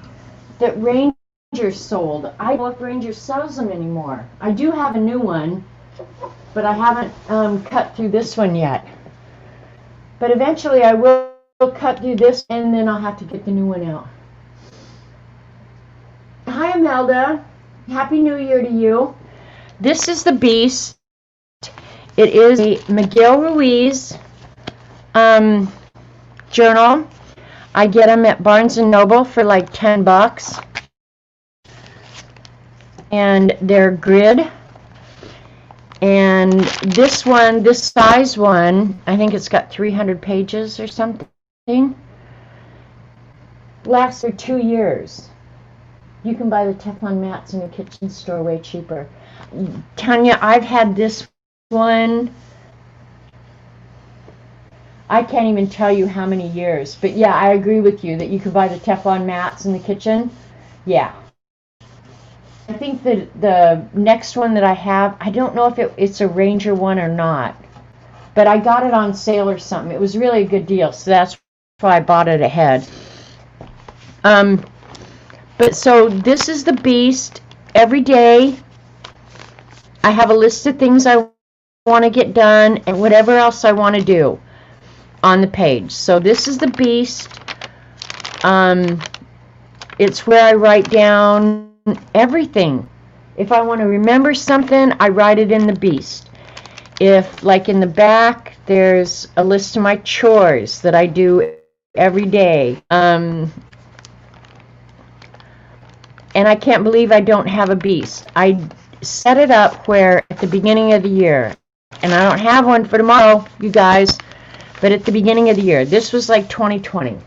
Speaker 1: that Rangers sold. I don't know if Rangers sells them anymore. I do have a new one, but I haven't cut through this one yet. But eventually I will cut through this, and then I'll have to get the new one out. Hi, Imelda. Happy New Year to you. This is the Beast. It is a Miguel Ruiz journal. I get them at Barnes & Noble for like $10. And they're grid. And this one, this size one, I think it's got 300 pages or something. Lasts for 2 years. You can buy the Teflon mats in your kitchen store way cheaper. Tanya, I've had this one, I can't even tell you how many years. But yeah, I agree with you that you could buy the Teflon mats in the kitchen. Yeah. I think that the next one that I have, I don't know if it's a Ranger one or not. But I got it on sale or something. It was really a good deal, so that's why I bought it ahead. But so this is the Beast. Every day I have a list of things I want to get done and whatever else I want to do on the page. So this is the Beast. It's where I write down everything. If I want to remember something, I write it in the Beast. If, like in the back, there's a list of my chores that I do every day. And I can't believe I don't have a Beast. I set it up where at the beginning of the year, and I don't have one for tomorrow, you guys, but at the beginning of the year. This was like 2020.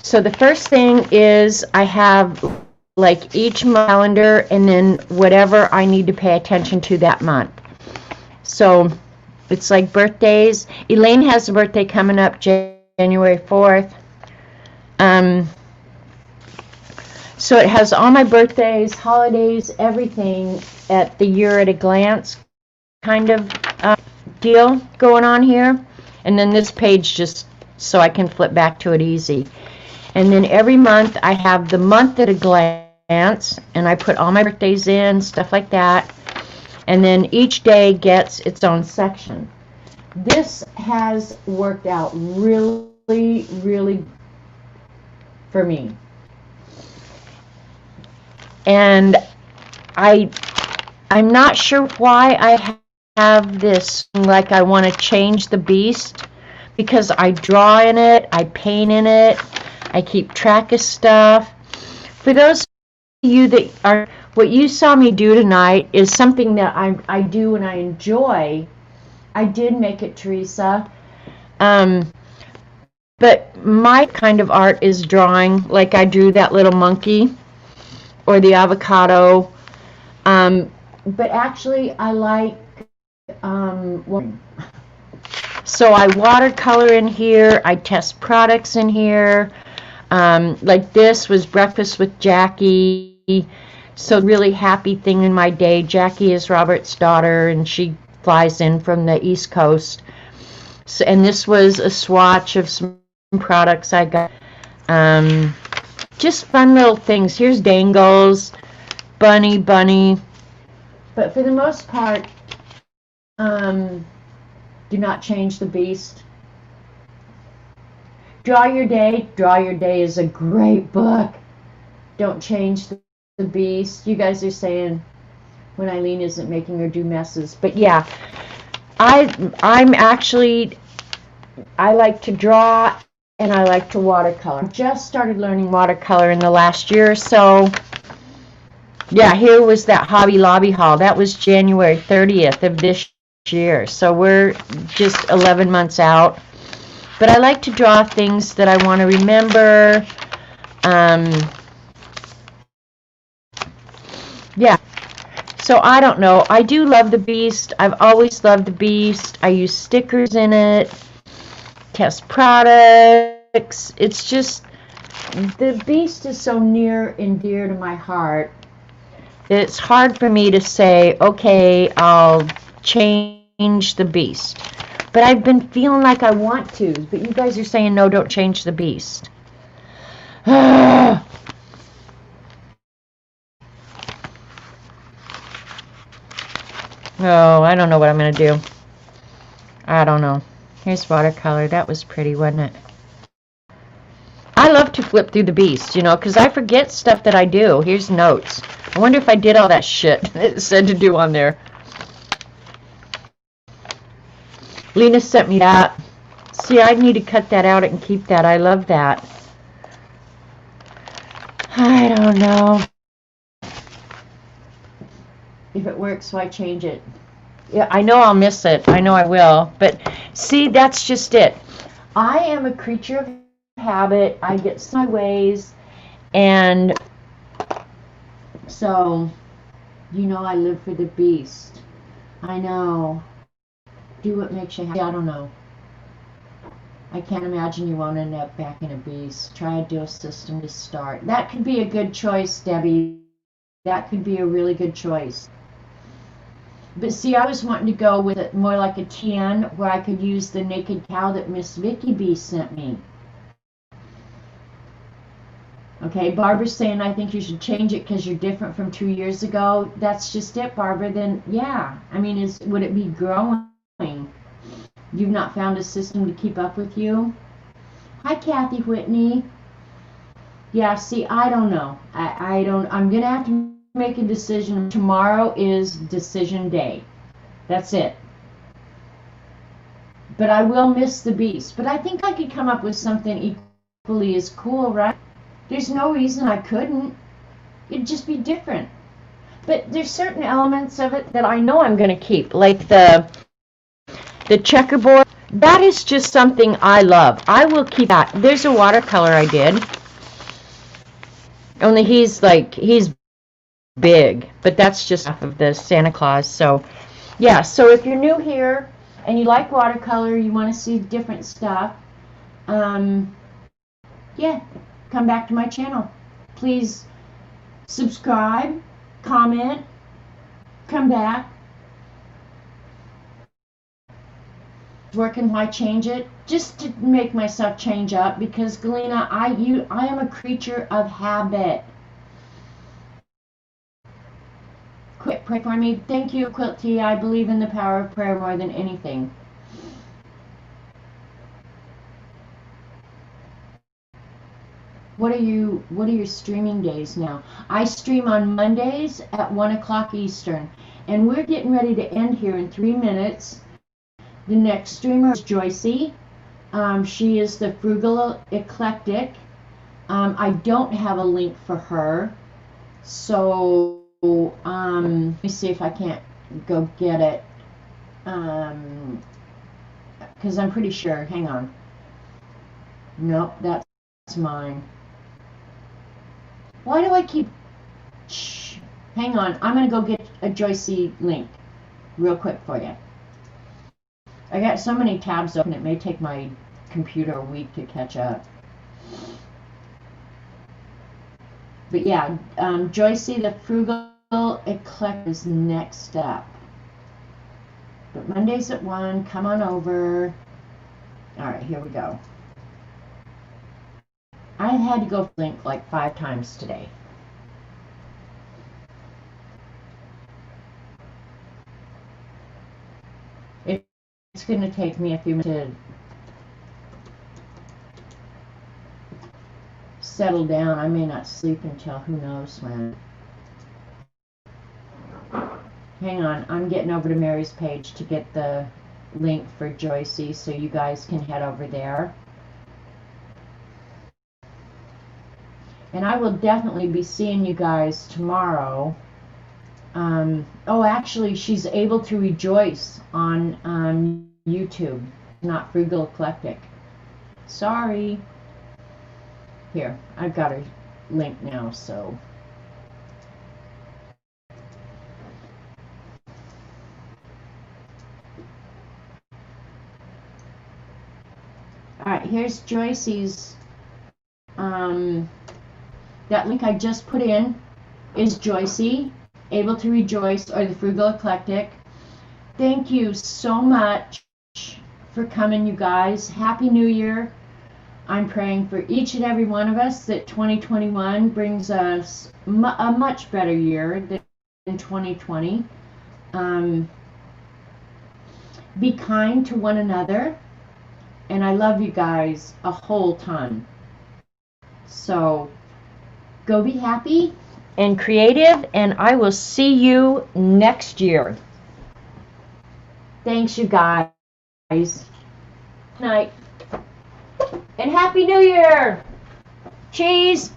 Speaker 1: So the first thing is I have like each calendar and then whatever I need to pay attention to that month. So it's like birthdays. Elaine has a birthday coming up January 4th. So it has all my birthdays, holidays, everything at the year at a glance kind of deal going on here. And then this page just so I can flip back to it easy. And then every month I have the month at a glance, and I put all my birthdays in, stuff like that. And then each day gets its own section. This has worked out really, really for me. And I'm not sure why I have this, like I want to change the Beast, because I draw in it, I paint in it, I keep track of stuff. For those of you that are, what you saw me do tonight is something that I do and I enjoy. I did make it, Teresa. But my kind of art is drawing, like I drew that little monkey or the avocado. But actually I like so I watercolor in here, I test products in here. Like this was breakfast with Jackie. So really happy thing in my day. Jackie is Robert's daughter, and she flies in from the East Coast. So, and this was a swatch of some products I got. Just fun little things. Here's Dangles, Bunny. But for the most part, do not change the Beast. Draw Your Day. Draw Your Day is a great book. Don't change the Beast. You guys are saying when Eileen isn't making her do messes. But yeah, I'm actually, I like to draw and I like to watercolor. Just started learning watercolor in the last year or so. Yeah, here was that Hobby Lobby haul. That was January 30th of this year. So we're just 11 months out. But I like to draw things that I want to remember. Yeah. So I don't know. I do love the Beast. I've always loved the Beast. I use stickers in it, test products. It's just, the Beast is so near and dear to my heart. It's hard for me to say, okay, I'll change the Beast. But I've been feeling like I want to. But you guys are saying, no, don't change the Beast. Oh, I don't know what I'm going to do. I don't know. Here's watercolor. That was pretty, wasn't it? I love to flip through the Beast, you know, because I forget stuff that I do. Here's notes. I wonder if I did all that shit it said to do on there. Lena sent me that. See, I need to cut that out and keep that. I love that. I don't know. If it works, why change it? Yeah, I know I'll miss it. I know I will. But see, that's just it. I am a creature of habit. I get my ways. And so, you know, I live for the Beast. I know. Do what makes you happy. I don't know. I can't imagine you won't end up back in a Beast. Try a dual system to start. That could be a good choice, Debbie. That could be a really good choice. But see, I was wanting to go with it more like a TN, where I could use the naked cow that Miss Vicky B sent me. Okay, Barbara's saying, I think you should change it because you're different from 2 years ago. That's just it, Barbara. Then, yeah. I mean, would it be growing? You've not found a system to keep up with you? Hi, Kathy Whitney. Yeah, see, I don't know. I'm going to have to make a decision. Tomorrow is decision day. That's it. But I will miss the Beast. But I think I could come up with something equally as cool, right? There's no reason I couldn't. It'd just be different. But there's certain elements of it that I know I'm going to keep, like the checkerboard. That is just something I love. I will keep that. There's a watercolor I did. Only he's big, but that's just half of the Santa Claus. So, yeah, so if you're new here and you like watercolor, you want to see different stuff, yeah, come back to my channel. Please subscribe, comment, come back. Working, why change it? Just to make myself change up, because Galena, I am a creature of habit. Quick, pray for me. Thank you, Quilt Tea. I believe in the power of prayer more than anything. What are your streaming days now? I stream on Mondays at 1 o'clock Eastern, and we're getting ready to end here in 3 minutes. The next streamer is Joycey. She is the Frugal Eclectic. I don't have a link for her, so let me see if I can't go get it, because I'm pretty sure. Hang on. Nope, that's mine. Why do I keep... Shh. Hang on. I'm going to go get a Joycey link real quick for you. I got so many tabs open, it may take my computer a week to catch up. But yeah, Joycey the Frugal Eclectic is next up. But Mondays at 1, come on over. Alright, here we go. I had to go link like 5 times today. It's going to take me a few minutes to settle down. I may not sleep until who knows when. Hang on, I'm getting over to Mary's page to get the link for Joycey so you guys can head over there. And I will definitely be seeing you guys tomorrow. Oh, actually, she's able to rejoice on YouTube, not Frugal Eclectic. Sorry. Here, I've got her link now, so. here's Joyce's. That link I just put in is Joycey, Able to Rejoice, or the Frugal Eclectic. Thank you so much for coming, you guys. Happy New Year. I'm praying for each and every one of us that 2021 brings us a much better year than 2020. Be kind to one another. And I love you guys a whole ton. So go be happy and creative, and I will see you next year. Thanks, you guys. Good night. And Happy New Year. Cheese.